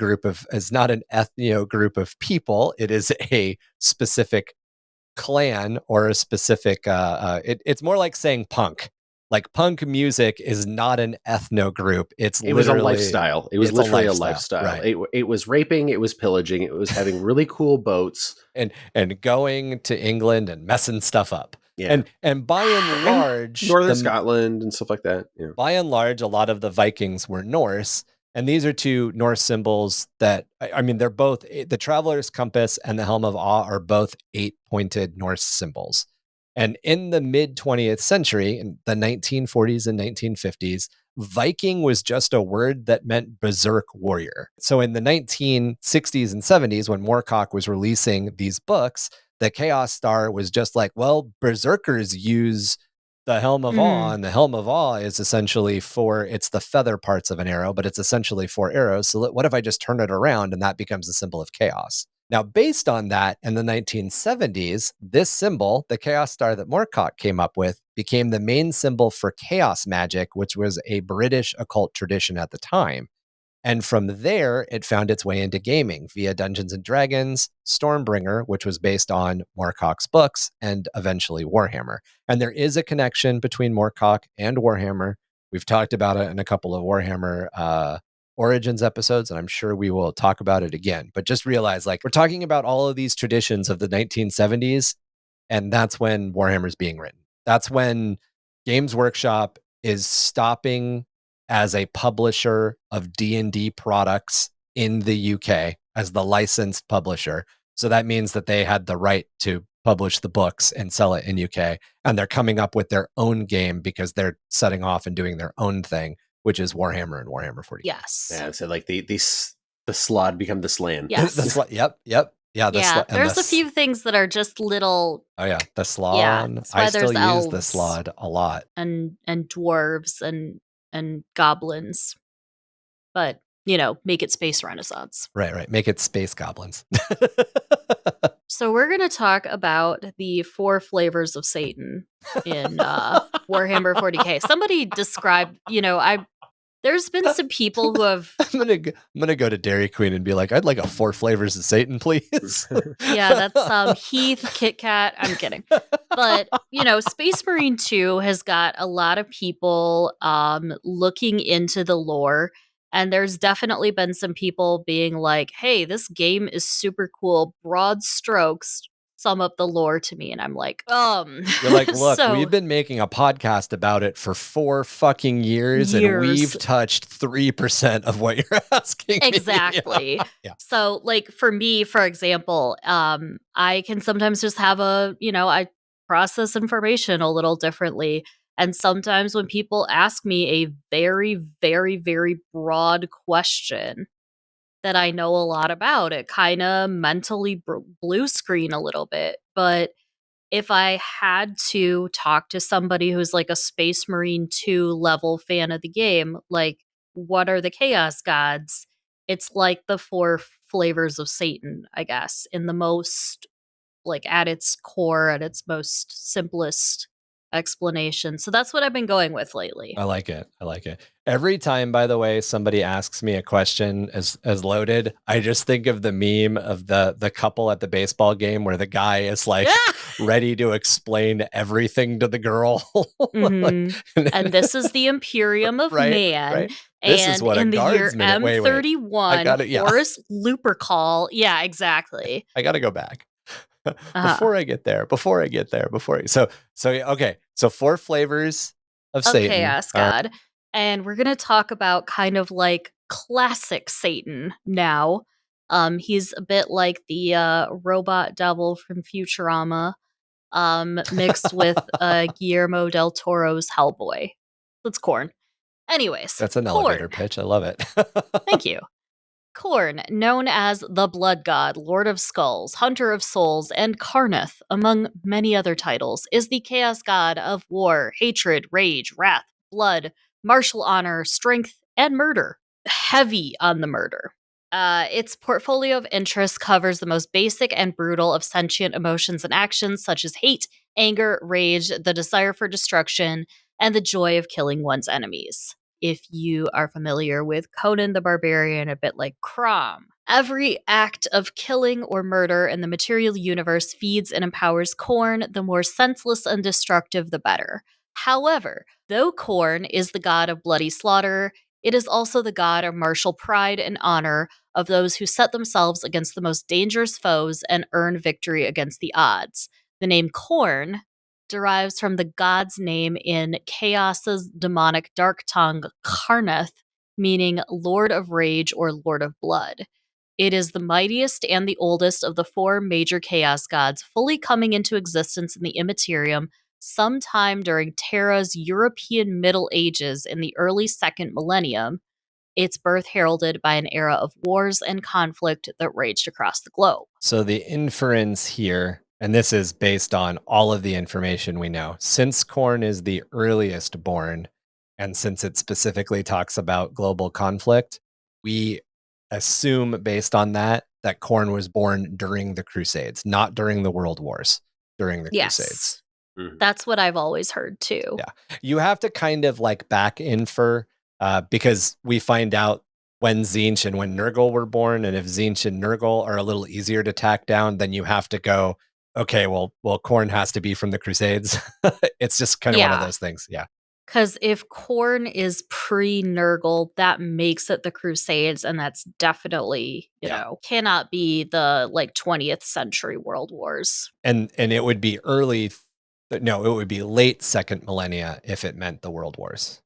ethno group of people. It is a specific clan or a specific. It's more like saying punk. Like, punk music is not an ethno group. It was a lifestyle. It was literally a lifestyle. Right. It was raping. It was pillaging. It was having really cool boats and going to England and messing stuff up. Yeah. And by and large, Northern Scotland and stuff like that. Yeah. By and large, a lot of the Vikings were Norse. And these are two Norse symbols that, I mean, they're both, the Traveler's Compass and the Helm of Awe are both 8-pointed Norse symbols. And in the mid 20th century, in the 1940s and 1950s, Viking was just a word that meant berserk warrior. So in the 1960s and 70s, when Moorcock was releasing these books, the Chaos Star was just like, well, Berserkers use the Helm of Awe, and the Helm of Awe is essentially it's the feather parts of an arrow, but it's essentially 4 arrows. So what if I just turn it around and that becomes a symbol of chaos? Now, based on that, in the 1970s, this symbol, the Chaos Star that Moorcock came up with, became the main symbol for chaos magic, which was a British occult tradition at the time. And from there, it found its way into gaming via Dungeons and Dragons, Stormbringer, which was based on Moorcock's books, and eventually Warhammer. And there is a connection between Moorcock and Warhammer. We've talked about it in a couple of Warhammer Origins episodes, and I'm sure we will talk about it again. But just realize, like, we're talking about all of these traditions of the 1970s, and that's when Warhammer's being written. That's when Games Workshop is stopping as a publisher of D&D products in the UK as the licensed publisher. So that means that they had the right to publish the books and sell it in UK. And they're coming up with their own game because they're setting off and doing their own thing, which is Warhammer and Warhammer 40K. Yes. Yeah, so like the slod become the slan. Yes. Yep. Yeah, there's a few things that are just little. Oh yeah, the slod. Yeah, I still use elves the slod a lot. And dwarves and goblins, but make it space renaissance. Right. Make it space goblins. So we're going to talk about the 4 flavors of Satan in Warhammer 40K. Somebody described, there's been some people who have. I'm gonna go to Dairy Queen and be like, I'd like a 4 flavors of Satan, please. Yeah, that's Heath Kit Kat. I'm kidding, but Space Marine 2 has got a lot of people looking into the lore, and there's definitely been some people being like, "Hey, this game is super cool. Broad strokes, sum up the lore to me," and I'm like, You're like, look, we've been making a podcast about it for 4 fucking years. And we've touched 3% of what you're asking me. Exactly. Yeah. So, like, for me, for example, I can sometimes just have I process information a little differently. And sometimes when people ask me a very, very, very broad question that I know a lot about, it kind of mentally blue screen a little bit. But if I had to talk to somebody who's like a Space Marine 2 level fan of the game, like, what are the Chaos Gods? It's like the 4 flavors of Satan, I guess, in the most, like, at its core, at its most simplest explanation. So that's what I've been going with lately. I like it. Every time, by the way, somebody asks me a question as loaded, I just think of the meme of the couple at the baseball game where the guy is like ready to explain everything to the girl. And this is the Imperium of Man. Right? This is what in a the year guardsman. M31, Horus Lupercal. Yeah, exactly. I got to go back. Before I get there. So 4 flavors of Satan. Chaos God. And we're going to talk about kind of like classic Satan now. He's a bit like the robot devil from Futurama, mixed with Guillermo del Toro's Hellboy. That's Khorne. Anyways. That's an elevator pitch. I love it. Thank you. Khorne, known as the Blood God, Lord of Skulls, Hunter of Souls, and Karnath, among many other titles, is the chaos god of war, hatred, rage, wrath, blood, martial honor, strength, and murder. Heavy on the murder. Its portfolio of interests covers the most basic and brutal of sentient emotions and actions, such as hate, anger, rage, the desire for destruction, and the joy of killing one's enemies. If you are familiar with Conan the Barbarian, a bit like Crom. Every act of killing or murder in the material universe feeds and empowers Khorne. The more senseless and destructive, the better. However, though Khorne is the god of bloody slaughter, it is also the god of martial pride and honor of those who set themselves against the most dangerous foes and earn victory against the odds. The name Khorne derives from the god's name in Chaos's demonic dark tongue, Karnath, meaning Lord of Rage or Lord of Blood. It is the mightiest and the oldest of the 4 major chaos gods, fully coming into existence in the Immaterium sometime during Terra's European Middle Ages in the early 2nd millennium, its birth heralded by an era of wars and conflict that raged across the globe. So the inference here and this is based on all of the information we know. Since Khorne is the earliest born, and since it specifically talks about global conflict, we assume based on that Khorne was born during the Crusades, not during the World Wars, during the Crusades. Yes. That's what I've always heard too. Yeah. You have to kind of like back infer because we find out when Tzeentch and when Nurgle were born, and if Tzeentch and Nurgle are a little easier to tack down, then you have to go, okay, well, Khorne has to be from the Crusades. It's just kind of one of those things. Yeah. Because if Khorne is pre-Nurgle, that makes it the Crusades, and that's definitely, you know, cannot be the like 20th century World Wars. And it would be it would be late second millennia if it meant the World Wars.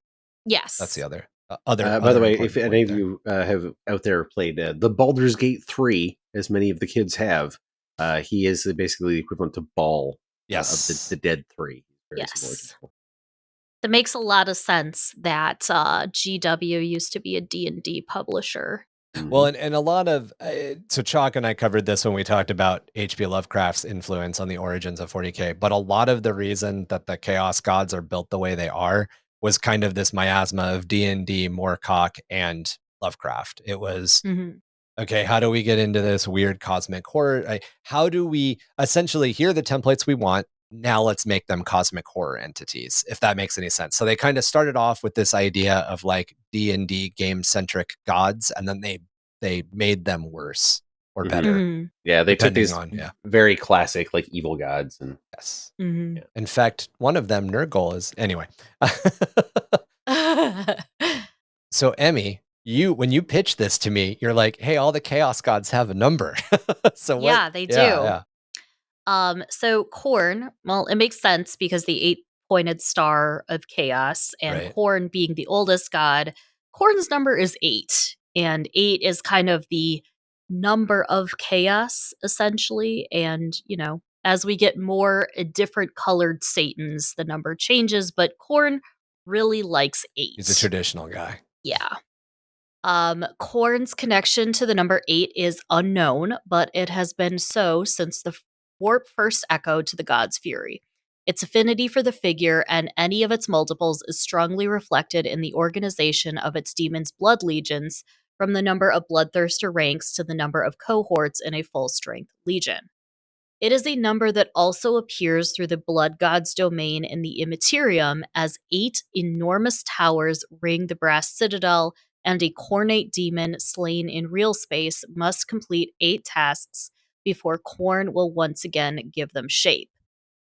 Yes. That's the other. By the way, if any of you have out there played the Baldur's Gate 3, as many of the kids have, he is basically the equivalent to Baal of the Dead 3. Very similar to Baal. That makes a lot of sense that GW used to be a D&D publisher. Well, and a lot of, so Chalk and I covered this when we talked about H.P. Lovecraft's influence on the origins of 40K, but a lot of the reason that the Chaos Gods are built the way they are was kind of this miasma of D&D, Moorcock, and Lovecraft. It was, okay, how do we get into this weird cosmic horror? How do we essentially, here are the templates we want, now let's make them cosmic horror entities, if that makes any sense. So they kind of started off with this idea of like D&D game-centric gods, and then they made them worse or better. Yeah, they took these very classic like evil gods. And yes. In fact, one of them, Nurgle, is... Anyway. So Emmy, when you pitched this to me, you're like, hey, all the Chaos Gods have a number. So yeah, they do. Yeah. So Khorne, well, it makes sense because the 8-pointed star of chaos, and Khorne being the oldest god, Khorne's number is 8, and 8 is kind of the number of chaos, essentially. And, you know, as we get more different colored Satans, the number changes, but Khorne really likes 8. He's a traditional guy. Yeah. Khorne's connection to the number 8 is unknown, but it has been so since the warp first echoed to the god's fury. Its affinity for the figure and any of its multiples is strongly reflected in the organization of its demon's blood legions, from the number of bloodthirster ranks to the number of cohorts in a full-strength legion. It is a number that also appears through the blood god's domain in the Immaterium, as 8 enormous towers ring the brass citadel, and a Khornate demon slain in real space must complete 8 tasks before Khorne will once again give them shape.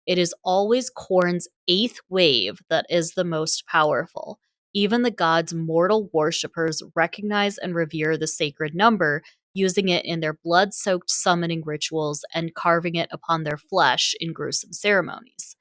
It is always Khorne's 8th wave that is the most powerful. Even the god's mortal worshippers recognize and revere the sacred number, using it in their blood-soaked summoning rituals and carving it upon their flesh in gruesome ceremonies.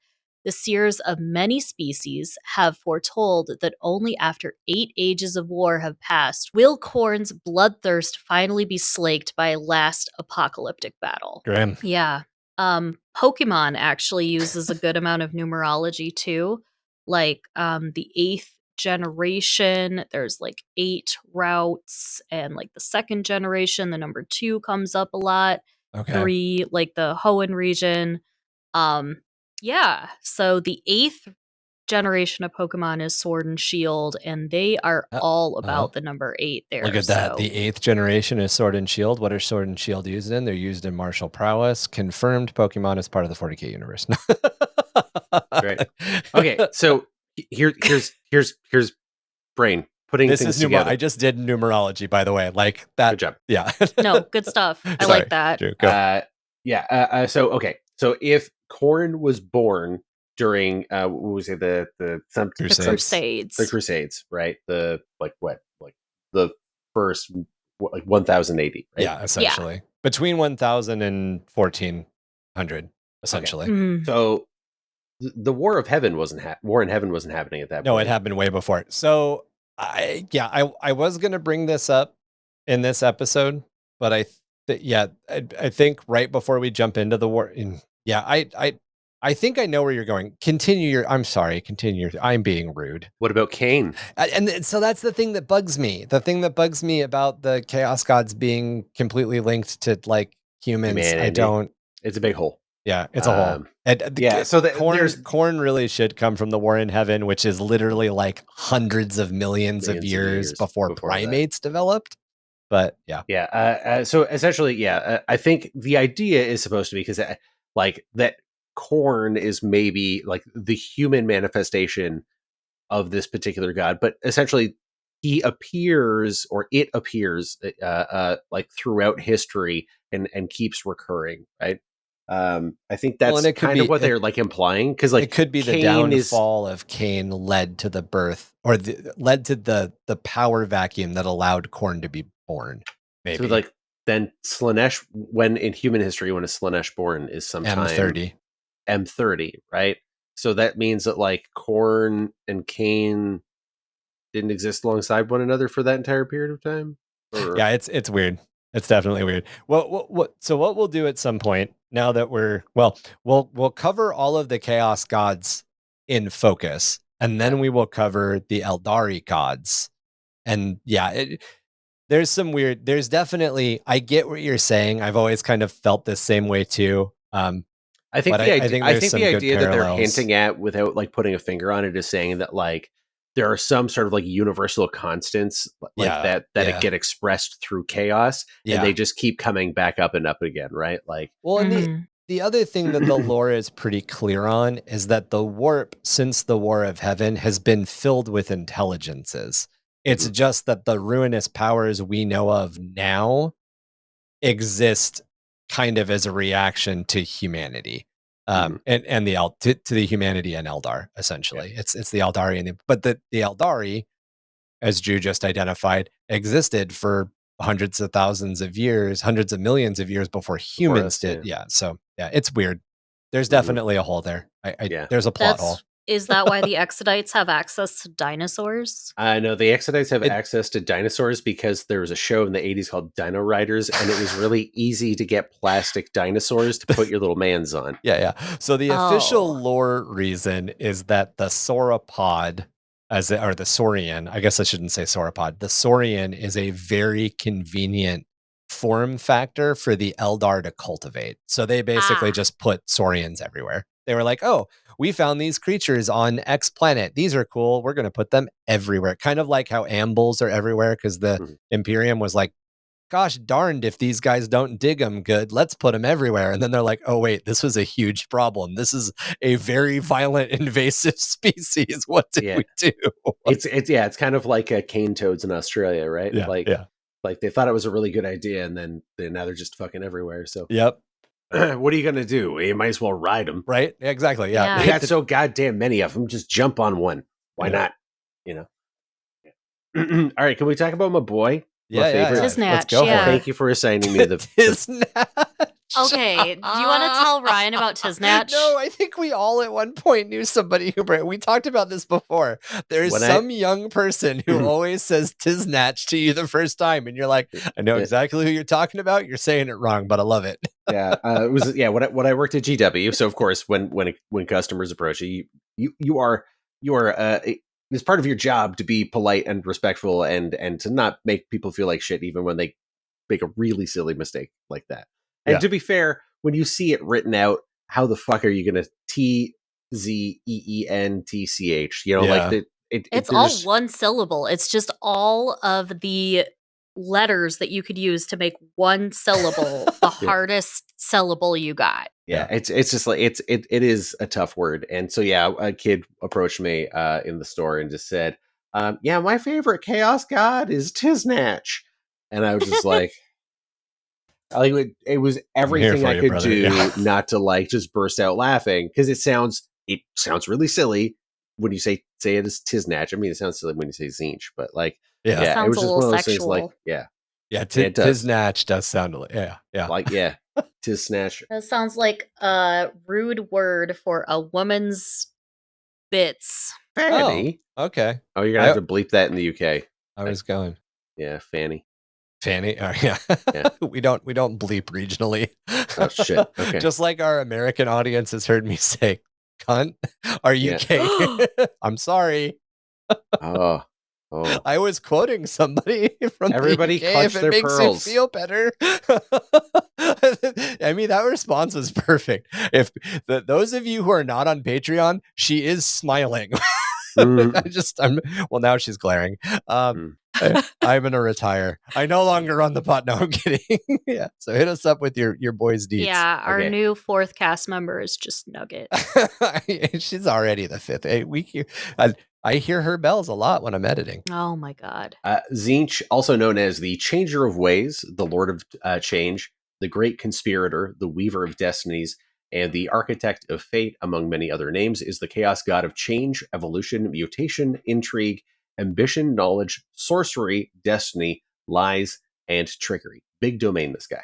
The seers of many species have foretold that only after 8 ages of war have passed will Khorne's bloodthirst finally be slaked by a last apocalyptic battle. Grim. Yeah. Pokemon actually uses a good amount of numerology too. Like the 8th generation, there's like 8 routes, and like the 2nd generation, the number 2 comes up a lot. 3, like the Hoenn region. Yeah, so the 8th generation of Pokemon is Sword and Shield, and they are all about the number 8 there. Look at that. The 8th generation is Sword and Shield. What are Sword and Shield used in? They're used in martial prowess. Confirmed Pokemon is part of the 40K universe. Right. Okay, so here's Brain putting this things is together. I just did numerology, by the way. Like that. Good job. Yeah. No, good stuff. I like that. Go. So if Khorne was born during what was it, the Crusades. The Crusades, right? The the first 1000 AD, right? Yeah, essentially. Between 1000 and 1400, essentially. Okay. Mm-hmm. So the War in Heaven wasn't happening at that point. No, it happened way before it. So I was going to bring this up in this episode, but I think right before we jump into the war, I think I know where you're going. Continue. I'm being rude. What about Cain? And so that's the thing that bugs me. The thing that bugs me about the Chaos Gods being completely linked to like humans. Humanity. I don't. It's a big hole. Yeah, it's a whole. So corn really should come from the war in heaven, which is literally like hundreds of millions of years before primates developed. But yeah. So essentially, I think the idea is supposed to be because like that corn is maybe like the human manifestation of this particular god, but essentially he appears, or it appears like throughout history and keeps recurring, right? I think that's kind of what they're like implying, because like it could be the downfall of Cain led to the birth, or led to the power vacuum that allowed corn to be born. Maybe. So like then Slanesh, when in human history, when a Slanesh born is sometime M30, right? So that means that like corn and Cain didn't exist alongside one another for that entire period of time. Yeah, it's weird. It's definitely weird. So what we'll do at some point, now that we'll cover all of the chaos gods in focus, and then we will cover the Eldari gods. And yeah, there's definitely, I get what you're saying. I've always kind of felt the same way too. I think the idea that they're hinting at, without like putting a finger on it, is saying that like there are some sort of like universal constants like that get expressed through chaos, and they just keep coming back up and up again, right? Like, well, and the other thing that the lore is pretty clear on is that the warp, since the War of Heaven, has been filled with intelligences. It's just that the ruinous powers we know of now exist kind of as a reaction to humanity, and to the humanity and Eldar, essentially. It's the Eldari, but the Eldari, as Drew just identified, existed for hundreds of thousands of years, hundreds of millions of years before humans did. Yeah. So yeah, it's weird. There's definitely a hole there. There's a plot hole. Is that why the Exodites have access to dinosaurs? No, the Exodites have access to dinosaurs because there was a show in the 80s called Dino Riders, and it was really easy to get plastic dinosaurs to put your little mans on. Yeah. So the official lore reason is that the sauropod, or the saurian, I guess I shouldn't say sauropod, the saurian is a very convenient form factor for the Eldar to cultivate. So they basically just put saurians everywhere. They were like, oh, we found these creatures on X planet. These are cool. We're going to put them everywhere. Kind of like how ambles are everywhere, because the Imperium was like, gosh darned if these guys don't dig them good. Let's put them everywhere. And then they're like, oh, wait, this was a huge problem. This is a very violent, invasive species. What did we do? It's kind of like cane toads in Australia, right? Like they thought it was a really good idea, and then now they're just fucking everywhere. So yep. What are you going to do? You might as well ride them. Right? Exactly. Yeah. We got so goddamn many of them. Just jump on one. Why not? You know? All right. Can we talk about my boy? My favorite? Let's go. Thank you for assigning me the Tiznatch. Okay. Do you want to tell Ryan about Tiznatch? No, I think we all at one point knew somebody who... We talked about this before. There's some young person who always says Tiznatch to you the first time, and you're like, I know exactly who you're talking about. You're saying it wrong, but I love it. It was when I worked at GW. So of course, when customers approach you, you are it's part of your job to be polite and respectful and to not make people feel like shit, even when they make a really silly mistake like that. And to be fair, when you see it written out, how the fuck are you going to TZEENTCH? You know, like it's all one syllable. It's just all of the letters that you could use to make one syllable the hardest syllable you got. It's just like it is a tough word. And so a kid approached me in the store and just said, my favorite chaos god is Tiznatch. And I was just like, it was everything I could do not to like just burst out laughing, because it sounds really silly when you say it as Tiznatch. I mean, it sounds silly when you say Zinch, but like it was just one of those things like Tiznatch does sound like Tiznatch. That sounds like a rude word for a woman's bits. Fanny. Oh, okay. Oh, you're gonna have to bleep that in the UK. I was going. Yeah, Fanny. Oh, yeah. we don't bleep regionally. Oh shit. Okay. Just like our American audience has heard me say cunt. Our UK. I'm sorry. Oh Oh. I was quoting somebody from Everybody the UK. clutch If their it makes pearls. you feel better. I mean, that response was perfect. If those of you who are not on Patreon, she is smiling. Well, now she's glaring. I'm gonna retire. I no longer run the pot. No, I'm kidding. Yeah. So hit us up with your boys' deets. Yeah, our Okay. new 4th cast member is just Nugget. She's already the 5th. I hear her bells a lot when I'm editing. Oh my god. Tzeentch, also known as the Changer of Ways, the Lord of Change, the Great Conspirator, the Weaver of Destinies, and the Architect of Fate, among many other names, is the chaos god of change, evolution, mutation, intrigue, ambition, knowledge, sorcery, destiny, lies, and trickery. Big domain, this guy.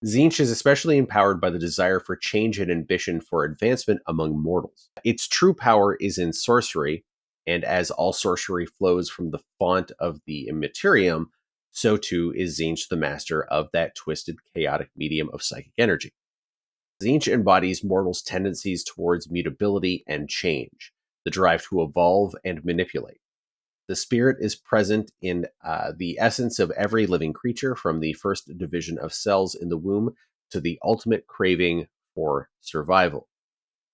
Tzeentch is especially empowered by the desire for change and ambition for advancement among mortals. Its true power is in sorcery, and as all sorcery flows from the font of the Immaterium, so too is Tzeentch the master of that twisted, chaotic medium of psychic energy. Tzeentch embodies mortals' tendencies towards mutability and change, the drive to evolve and manipulate. The spirit is present in the essence of every living creature, from the first division of cells in the womb to the ultimate craving for survival.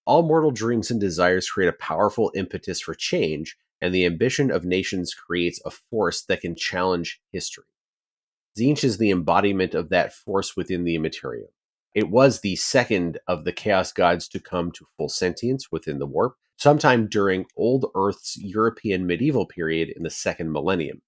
All mortal dreams and desires create a powerful impetus for change, and the ambition of nations creates a force that can challenge history. Tzeentch is the embodiment of that force within the Immaterium. It was the second of the Chaos Gods to come to full sentience within the Warp, sometime during Old Earth's European medieval period in the second millennium.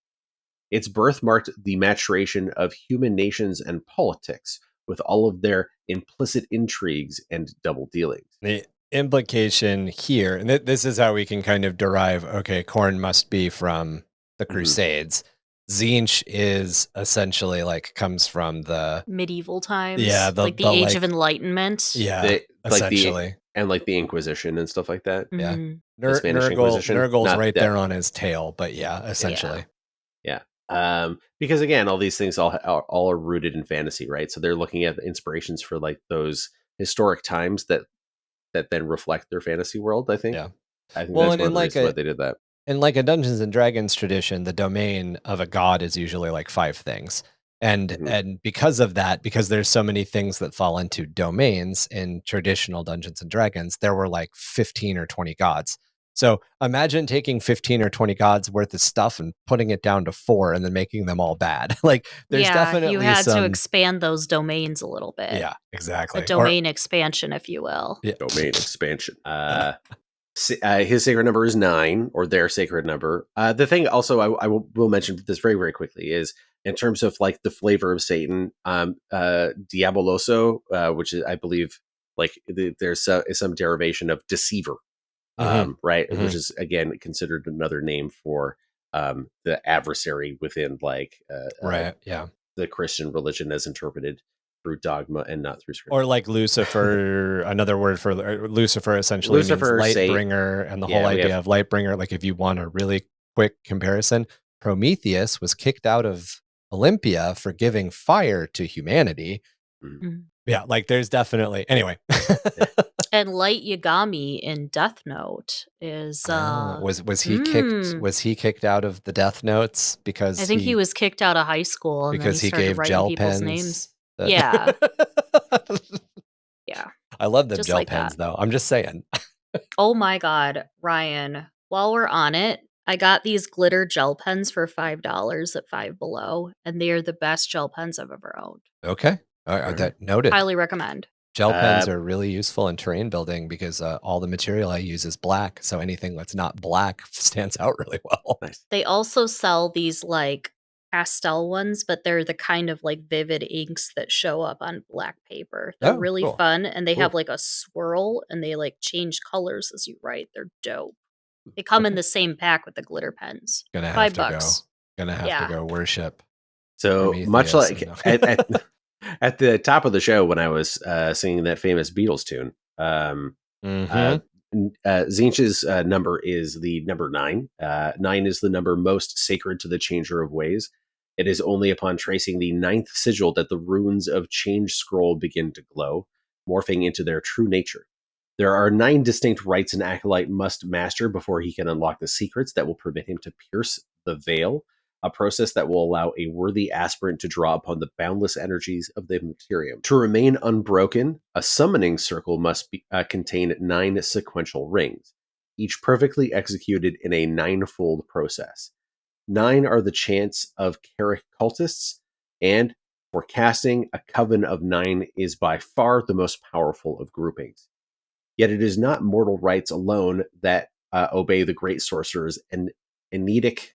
Its birth marked the maturation of human nations and politics, with all of their implicit intrigues and double dealings. The implication here, and this is how we can kind of derive, okay, Khorne must be from the Crusades. Tzeentch is essentially comes from the medieval times. Yeah, the Age of Enlightenment. Yeah, essentially. The Inquisition and stuff like that. Yeah. Mhm. The Spanish Inquisition. Nurgle's right there on his tail, but yeah, essentially. Yeah. Because again, all these things all are rooted in fantasy, right? So they're looking at the inspirations for those historic times that then reflect their fantasy world, I think. Yeah. I think that's one of the reasons why they did that. In a Dungeons and Dragons tradition, the domain of a god is usually 5 things. And because of that, because there's so many things that fall into domains in traditional Dungeons and Dragons, there were 15 or 20 gods. So imagine taking 15 or 20 gods worth of stuff and putting it down to 4 and then making them all bad. There's definitely you had to expand those domains a little bit. Yeah, exactly. A domain expansion, if you will. Yeah. Domain expansion. His sacred number is 9, or their sacred number. The thing also I will mention this very, very quickly is in terms of the flavor of Satan, Diaboloso, which is, I believe, there's some derivation of deceiver, right? Mm-hmm. Which is again considered another name for the adversary within right, yeah, the Christian religion as interpreted through dogma and not through scripture. Or Lucifer, another word for Lucifer essentially means light bringer, and the whole idea of light bringer, if you want a really quick comparison, Prometheus was kicked out of Olympia for giving fire to humanity. Mm-hmm. Yeah, there's definitely anyway. And Light Yagami in Death Note is was he kicked out of the Death Notes because I think he was kicked out of high school and because then he gave gel pens names. Yeah. Yeah. I love the gel pens though. I'm just saying. Oh my god, Ryan, while we're on it, I got these glitter gel pens for $5 at Five Below, and they are the best gel pens I've ever owned. Okay. That noted. Highly recommend. Gel pens are really useful in terrain building because all the material I use is black, so anything that's not black stands out really well. Nice. They also sell these pastel ones, but they're the kind of vivid inks that show up on black paper. They're really fun, and they have a swirl, and they change colors as you write. They're dope. They come in the same pack with the glitter pens. Gonna have $5. Gonna have to go worship. So much at the top of the show when I was singing that famous Beatles tune, Tzeentch's number is the number 9. 9 is the number most sacred to the Changer of Ways. It is only upon tracing the 9th sigil that the runes of Change Scroll begin to glow, morphing into their true nature. There are 9 distinct rites an acolyte must master before he can unlock the secrets that will permit him to pierce the Veil, a process that will allow a worthy aspirant to draw upon the boundless energies of the Materium. To remain unbroken, a summoning circle must contain 9 sequential rings, each perfectly executed in a 9-fold process. 9 are the chants of Carrick cultists, and for casting, a coven of 9 is by far the most powerful of groupings. Yet it is not mortal rites alone that obey the great sorcerers and Enneatic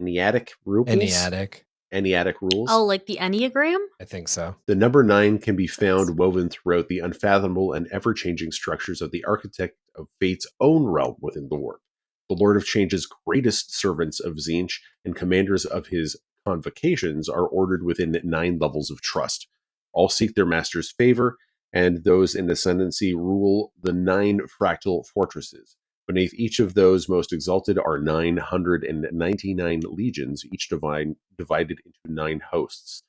rules. Enneatic rules. Oh, like the Enneagram? I think so. The number 9 can be found woven throughout the unfathomable and ever-changing structures of the architect of fate's own realm within the warp. The Lord of Change's greatest servants of Tzeentch and commanders of his convocations are ordered within 9 levels of trust. All seek their master's favor, and those in ascendancy rule the 9 fractal fortresses. Beneath each of those most exalted are 999 legions, each divided into 9 hosts.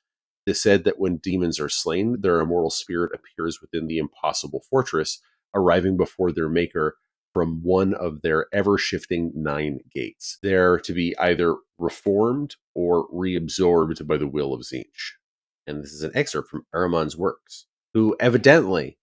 It is said that when demons are slain, their immortal spirit appears within the impossible fortress, arriving before their maker from one of their ever-shifting 9 gates. They're to be either reformed or reabsorbed by the will of Tzeentch. And this is an excerpt from Ahriman's works, who evidently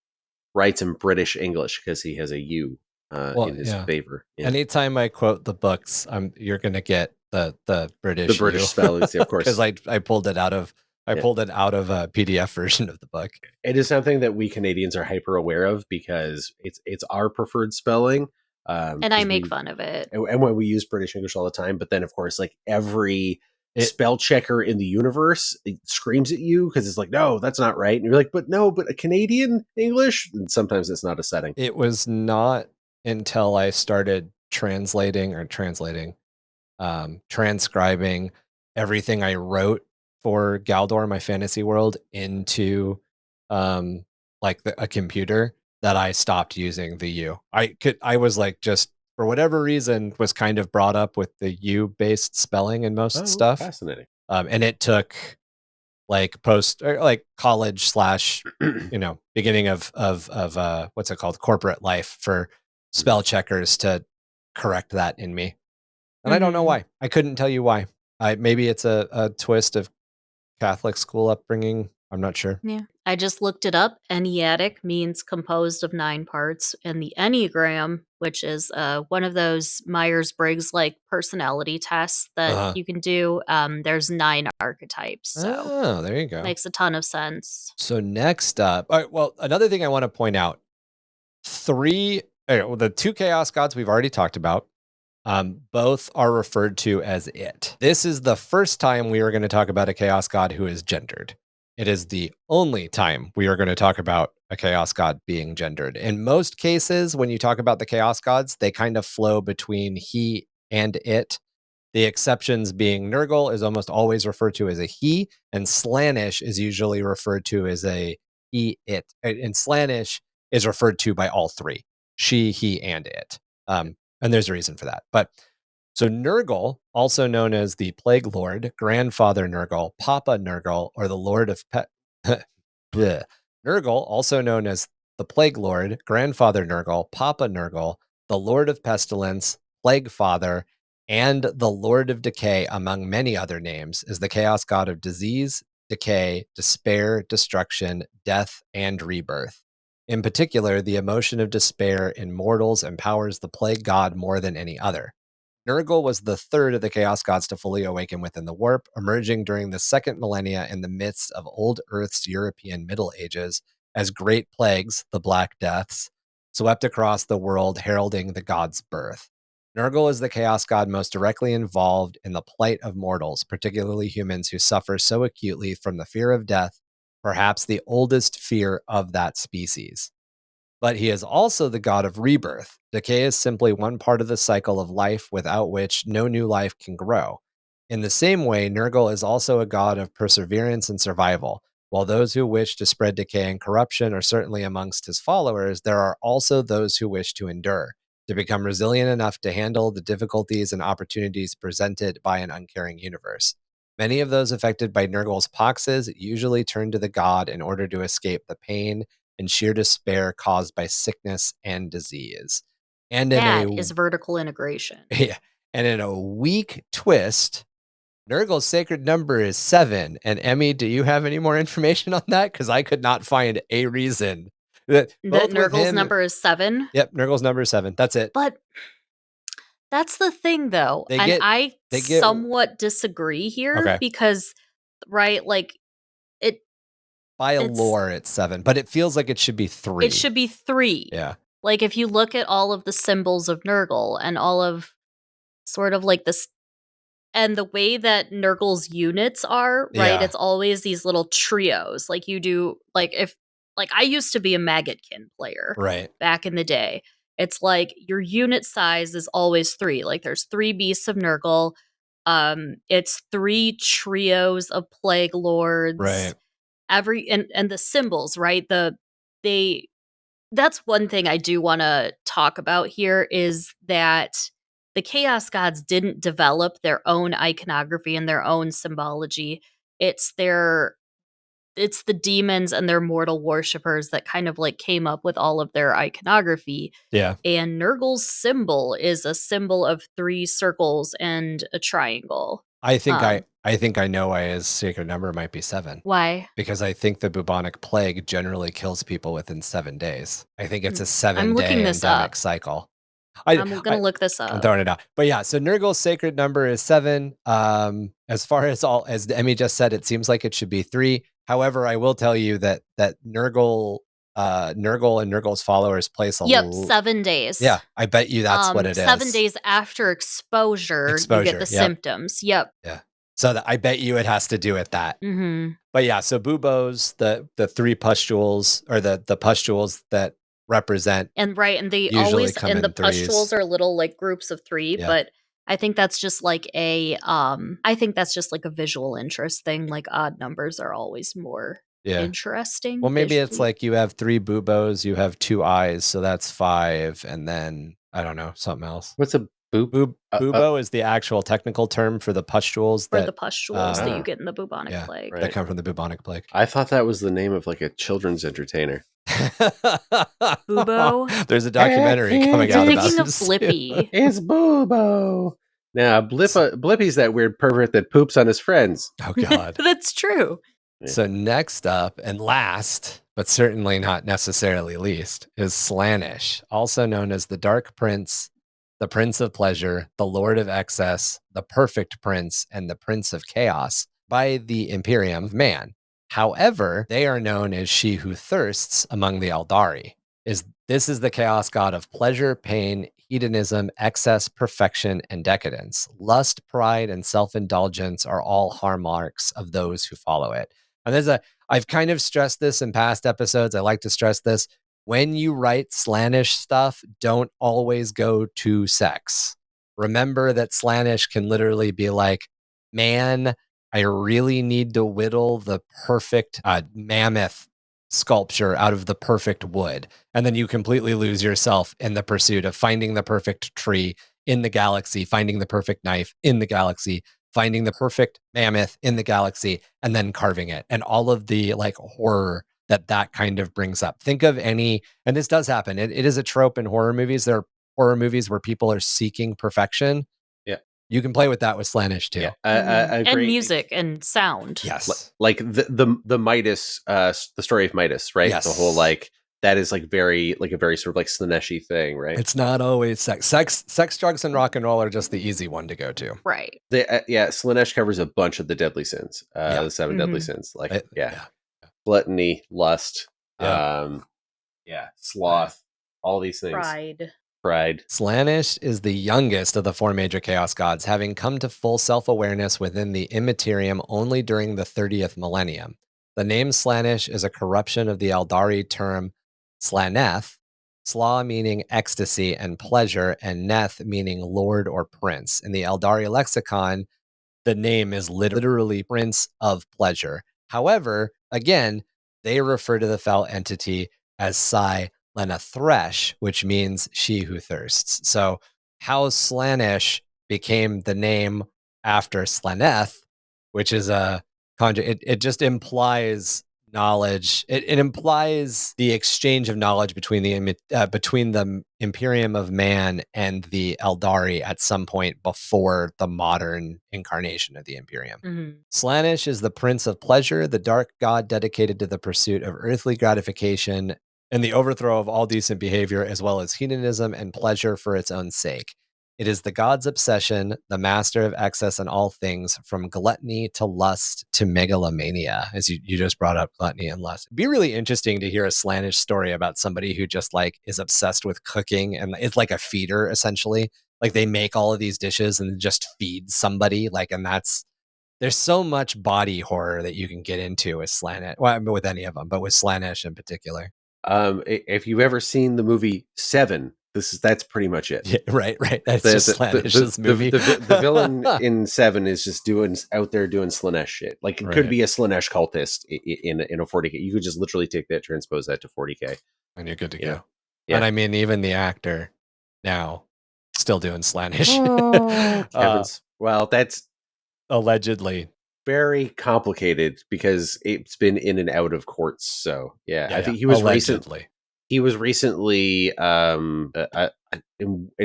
writes in British English because he has a U in his favor. Yeah. Anytime I quote the books, you're going to get the British spellings, of course, because I pulled it out of a PDF version of the book. It is something that we Canadians are hyper aware of because it's our preferred spelling. And I make fun of it. And when we use British English all the time, but then of course, like every spell checker in the universe, it screams at you because it's like, no, that's not right. And you're like, but a Canadian English? And sometimes it's not a setting. It was not until I started transcribing everything I wrote for Galdor, my fantasy world, into a computer that I stopped using the U. I was like, just for whatever reason, was kind of brought up with the U based spelling in most stuff. Fascinating. And it took college / beginning of what's it called, corporate life, for spell checkers to correct that in me. And I don't know why. I couldn't tell you why. Maybe it's a twist of Catholic school upbringing. I'm not sure. Yeah. I just looked it up. Enneatic means composed of 9 parts. And the Enneagram, which is one of those Myers-Briggs like personality tests that you can do, there's 9 archetypes. So there you go. Makes a ton of sense. So next up, another thing I want to point out, the 2 chaos gods we've already talked about. Both are referred to as it. This is the first time we are going to talk about a chaos god who is gendered. It is the only time we are going to talk about a chaos god being gendered. In most cases, when you talk about the chaos gods, they kind of flow between he and it. The exceptions being Nurgle is almost always referred to as a he, and Slaanesh is usually referred to as a he, it. And Slaanesh is referred to by all 3, she, he, and it. And there's a reason for that. But so Nurgle, also known as the Plague Lord, Grandfather Nurgle, Papa Nurgle, or the Lord of Nurgle, also known as the Plague Lord, Grandfather Nurgle, Papa Nurgle, the Lord of Pestilence, Plague Father, and the Lord of Decay, among many other names, is the chaos god of disease, decay, despair, destruction, death, and rebirth. In particular, the emotion of despair in mortals empowers the plague god more than any other. Nurgle was the 3rd of the chaos gods to fully awaken within the warp, emerging during the 2nd millennia in the midst of old Earth's European Middle Ages as great plagues, the Black Deaths, swept across the world, heralding the god's birth. Nurgle is the chaos god most directly involved in the plight of mortals, particularly humans who suffer so acutely from the fear of death, perhaps the oldest fear of that species. But he is also the god of rebirth. Decay is simply one part of the cycle of life without which no new life can grow. In the same way, Nurgle is also a god of perseverance and survival. While those who wish to spread decay and corruption are certainly amongst his followers, there are also those who wish to endure, to become resilient enough to handle the difficulties and opportunities presented by an uncaring universe. Many of those affected by Nurgle's poxes usually turn to the god in order to escape the pain and sheer despair caused by sickness and disease. And that is vertical integration. Yeah. And in a weak twist, Nurgle's sacred number is 7. And Emmy, do you have any more information on that? Because I could not find a reason. That both with Nurgle's him, number is 7. Yep, Nurgle's number is 7. That's it. But that's the thing, though. They And get- I they get- somewhat disagree here Okay. because, right, like, By it's- lore, it's 7, but it feels like it should be 3. it should be 3. Yeah. Like, if you look at all of the symbols of Nurgle and all of sort of like this, and the way that Nurgle's units are, right? Yeah. It's always these little trios. Like you do, like I used to be a Maggotkin player Right. back in the day. It's like your unit size is always 3. Like there's 3 beasts of Nurgle. It's 3 trios of plague lords. Right. And the symbols, right? That's one thing I do want to talk about here is that the Chaos Gods didn't develop their own iconography and their own symbology. It's the demons and their mortal worshippers that kind of like came up with all of their iconography. Yeah. And Nurgle's symbol is a symbol of 3 circles and a triangle. I think I know why his sacred number might be 7. Why? Because I think the bubonic plague generally kills people within 7 days. I think it's a 7-day I'm looking this endemic up. cycle. I'm going to look this I'm up. throwing it out. But yeah, so Nurgle's sacred number is 7. As far as Emmy just said, it seems like it should be 3. However, I will tell you that Nurgle and Nurgle's followers place a 7 days. Yeah, I bet you that's what it is. 7 days after exposure, you get the symptoms. Yep. Yeah. So I bet you it has to do with that. Mm-hmm. But yeah, so buboes, the 3 pustules, or the pustules that represent, and they usually always, come and in the 3s. pustules are little like groups of 3, Yeah. but I think that's just like a visual interest thing. Like odd numbers are always more interesting. Well, maybe it's visually. like you have 3 buboes, you have 2 eyes, so that's 5, and then I don't know, something else. What's a boob? Bubo is the actual technical term for the pustules or that the pustules that you get in the bubonic plague. Right. that come from the bubonic plague. I thought that was the name of like a children's entertainer. Bubo? There's a documentary coming You're out about thinking of this. Blippi. It's Bubo. Now, Blippi's that weird pervert that poops on his friends. Oh God. That's true. So next up and last, but certainly not necessarily least, is Slaanesh, also known as the Dark Prince, the Prince of Pleasure, the Lord of Excess, the Perfect Prince, and the Prince of Chaos by the Imperium of Man. However, they are known as She Who Thirsts among the Eldari. This is the chaos god of pleasure, pain, hedonism, excess, perfection, and decadence. Lust, pride, and self-indulgence are all hallmarks of those who follow it. And I've kind of stressed this in past episodes. I like to stress this. When you write Slaanesh stuff, don't always go to sex. Remember that Slaanesh can literally be like, man, I really need to whittle the perfect mammoth sculpture out of the perfect wood. And then you completely lose yourself in the pursuit of finding the perfect tree in the galaxy, finding the perfect knife in the galaxy, finding the perfect mammoth in the galaxy, and then carving it. And all of the like horror that kind of brings up. Think of any, and this does happen. It is a trope in horror movies. There are horror movies where people are seeking perfection. Yeah. You can play with that with Slaanesh too. Yeah. And music and sound. Yes. Like the Midas, the story of Midas, right? Yes. The whole like, that is like a very sort of like Slaanesh-y thing, right? It's not always sex. Sex, drugs, and rock and roll are just the easy one to go to. Right. Slaanesh covers a bunch of the deadly sins, the 7 deadly sins. Like, gluttony, lust, sloth, all these things. Pride. Slaanesh is the youngest of the 4 major chaos gods, having come to full self-awareness within the Immaterium only during the 30th millennium. The name Slaanesh is a corruption of the Eldari term Slaaneth, Sla meaning ecstasy and pleasure, and Neth meaning lord or prince. In the Eldari lexicon, the name is literally Prince of Pleasure. However, again, they refer to the foul entity as Sai Lena Thresh, which means she who thirsts. So how Slaanesh became the name after Slaaneth, which is a it just implies knowledge. It implies the exchange of knowledge between the Imperium of Man and the Eldari at some point before the modern incarnation of the Imperium. Mhm. Slaanesh is the prince of pleasure, the dark god dedicated to the pursuit of earthly gratification and the overthrow of all decent behavior, as well as hedonism and pleasure for its own sake. It is the god's obsession, the master of excess in all things, from gluttony to lust to megalomania, as you just brought up gluttony and lust. It'd be really interesting to hear a Slaanesh story about somebody who just like is obsessed with cooking and is like a feeder, essentially. Like they make all of these dishes and just feed somebody. Like, and there's so much body horror that you can get into with Slaanesh. Well, I mean, with any of them, but with Slaanesh in particular. If you've ever seen the movie Seven, that's pretty much it. Yeah, right. That's just Slaanesh's movie. The villain in Seven is just out there doing Slaanesh shit. Like it could be a Slaanesh cultist in a 40K. You could just literally take that, transpose that to 40K, and you're good to go. Yeah. And I mean, even the actor now still doing Slaanesh. Heavens. Well, that's allegedly very complicated because it's been in and out of courts. So I think he was allegedly. He was recently in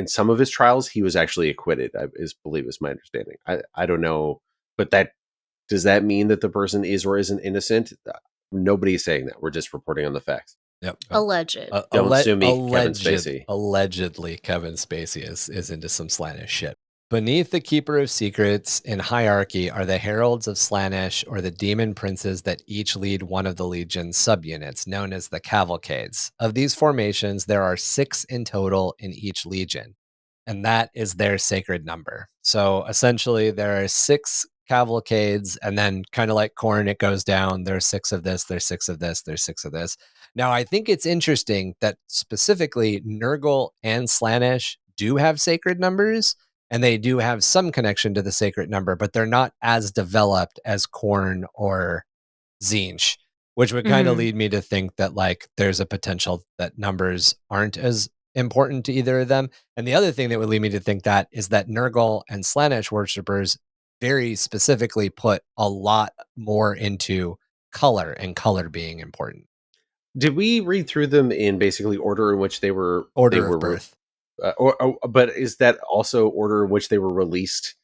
some of his trials. He was actually acquitted. I believe is my understanding. I don't know, but does that mean that the person is or isn't innocent? Nobody's saying that. We're just reporting on the facts. Yep. Alleged. Don't sue me, Kevin Spacey. Allegedly, Kevin Spacey is into some Slaanesh shit. Beneath the Keeper of Secrets in hierarchy are the Heralds of Slaanesh, or the demon princes that each lead one of the Legion's subunits, known as the Cavalcades. Of these formations, there are 6 in total in each Legion, and that is their sacred number. So essentially, there are 6 cavalcades, and then kind of like Khorne, it goes down. There's 6 of this, there's 6 of this, there's 6 of this. Now, I think it's interesting that specifically Nurgle and Slaanesh do have sacred numbers, and they do have some connection to the sacred number, but they're not as developed as Khorne or Tzeentch, which would kind of lead me to think that like there's a potential that numbers aren't as important to either of them. And the other thing that would lead me to think that is that Nurgle and Slaanesh worshippers very specifically put a lot more into color, and color being important. Did we read through them in basically order in which they were of birth? But is that also order in which they were released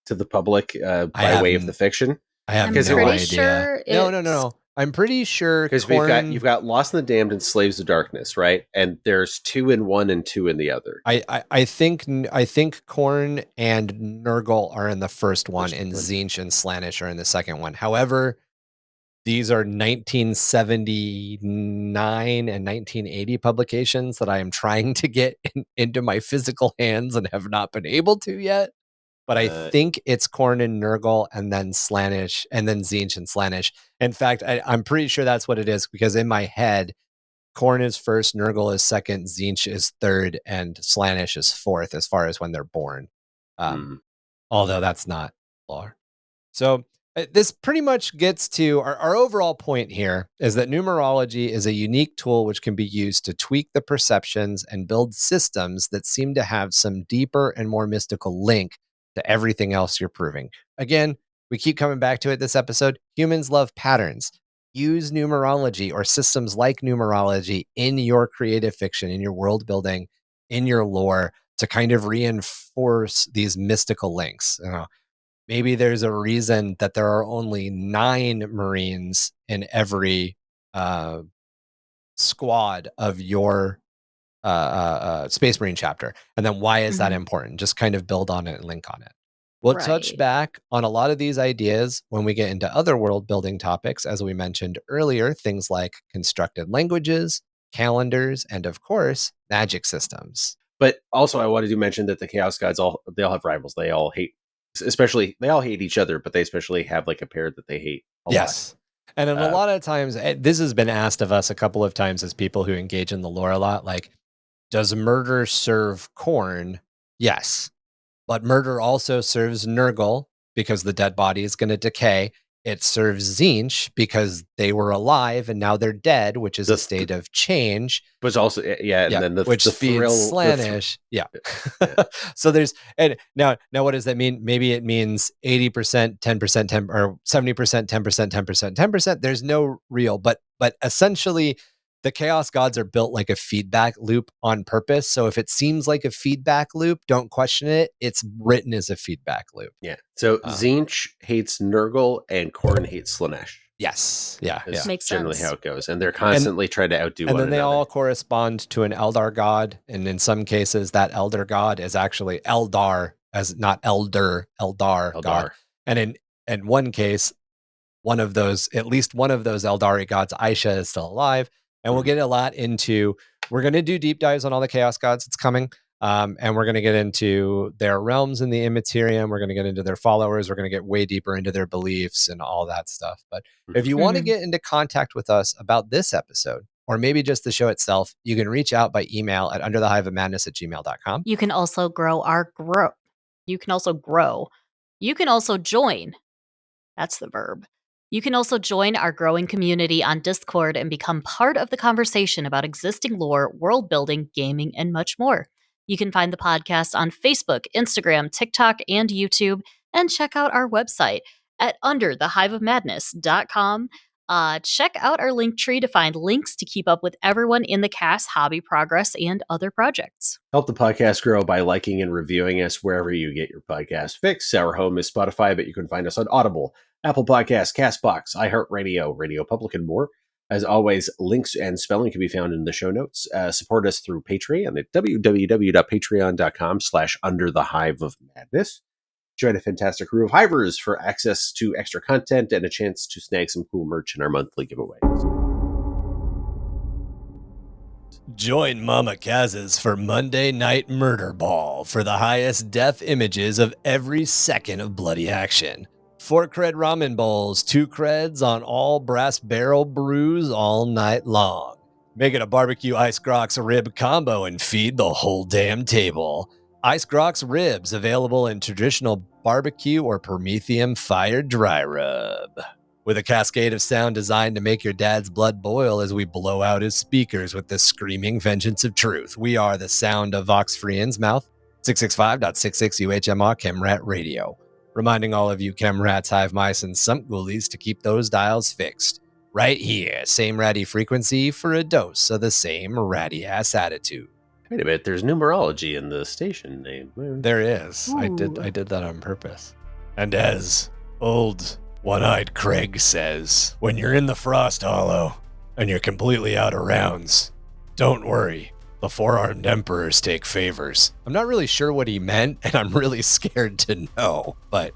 to the public by way of the fiction? I have no idea. Sure no. I'm pretty sure because you've got Lost in the Damned and Slaves of Darkness, right? And there's 2 in one and 2 in the other. I think Khorne and Nurgle are in the first one, and Tzeentch and Slaanesh are in the second one. However, these are 1979 and 1980 publications that I am trying to get into my physical hands and have not been able to yet. But I think it's Khorne and Nurgle, and then Slaanesh, and then Tzeentch and Slaanesh. In fact, I'm pretty sure that's what it is, because in my head, Khorne is first, Nurgle is second, Tzeentch is third, and Slaanesh is fourth as far as when they're born. Although that's not lore. So this pretty much gets to our overall point here is that numerology is a unique tool which can be used to tweak the perceptions and build systems that seem to have some deeper and more mystical link to everything else you're proving. Again, we keep coming back to it this episode. Humans love patterns. Use numerology or systems like numerology in your creative fiction, in your world building, in your lore to kind of reinforce these mystical links. Maybe there's a reason that there are only 9 Marines in every squad of your Space Marine chapter. And then why is that important? Just kind of build on it and link on it. We'll touch back on a lot of these ideas when we get into other world building topics, as we mentioned earlier, things like constructed languages, calendars, and of course, magic systems. But also I wanted to mention that the Chaos Gods, they all have rivals. They all hate, they all hate each other, but they especially have like a pair that they hate a lot. And a lot of times, this has been asked of us a couple of times as people who engage in the lore a lot, like, does murder serve Khorne? Yes. But murder also serves Nurgle, because the dead body is going to decay. it serves Tzeentch because they were alive and now they're dead, which is a state of change. But also, and then which the feeds thrill, Slaanesh. So there's, and now what does that mean? Maybe it means 80%, 10%, 10, or 70%, 10%, 10%, 10%. There's no real, but essentially the Chaos Gods are built like a feedback loop on purpose. So if it seems like a feedback loop, don't question it. It's written as a feedback loop. Yeah. So Tzeentch hates Nurgle and Khorne hates Slaanesh. Yes. Yeah. That's Makes generally sense. how it goes. And they're constantly trying to outdo and one then they another. all correspond to an Eldar god. And in some cases, that Elder god is actually Eldar, as not Elder, Eldar god. And in one case, at least one of those Eldari gods, Aisha, is still alive. And we'll get a lot into, we're going to do deep dives on all the Chaos Gods. It's coming. And we're going to get into their realms in the Immaterium. We're going to get into their followers. We're going to get way deeper into their beliefs and all that stuff. But if you want to get into contact with us about this episode, or maybe just the show itself, you can reach out by email at underthehiveofmadness@gmail.com. You can also You can also grow. You can also join. That's the verb. You can also join our growing community on Discord and become part of the conversation about existing lore, world building, gaming, and much more. You can find the podcast on Facebook, Instagram, TikTok, and YouTube, and check out our website at underthehiveofmadness.com. Check out our link tree to find links to keep up with everyone in the cast, hobby progress, and other projects. Help the podcast grow by liking and reviewing us wherever you get your podcast fix. Our home is Spotify, but you can find us on Audible, Apple Podcasts, CastBox, iHeartRadio, Radio Public, and more. As always, links and spelling can be found in the show notes. Support us through Patreon at www.patreon.com/underthehiveofmadness. Join a fantastic crew of Hivers for access to extra content and a chance to snag some cool merch in our monthly giveaways. Join Mama Kaz's for Monday Night Murder Ball for the highest def images of every second of bloody action. 4 cred ramen bowls, 2 creds on all brass barrel brews all night long. Make it a barbecue Ice Grox rib combo and feed the whole damn table. Ice Grox ribs available in traditional barbecue or Prometheum fire dry rub. With a cascade of sound designed to make your dad's blood boil as we blow out his speakers with the screaming vengeance of truth. We are the sound of Vox Free Innsmouth, 665.66 UHMR Chemrat Radio. Reminding all of you Chemrats, Hive Mice, and Sump Ghoulies to keep those dials fixed. Right here, same ratty frequency for a dose of the same ratty-ass attitude. Wait a minute, there's numerology in the station name. There is. Ooh. I did that on purpose. And as old One-Eyed Craig says, when you're in the Frost Hollow and you're completely out of rounds, don't worry. The 4-armed emperors take favors. I'm not really sure what he meant, and I'm really scared to know, but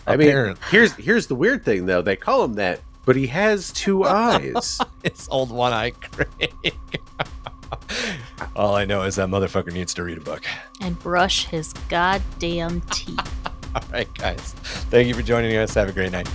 I mean, here's the weird thing, though. They call him that, but he has 2 eyes. It's old One-Eyed Craig. All I know is that motherfucker needs to read a book. And brush his goddamn teeth. All right, guys. Thank you for joining us. Have a great night.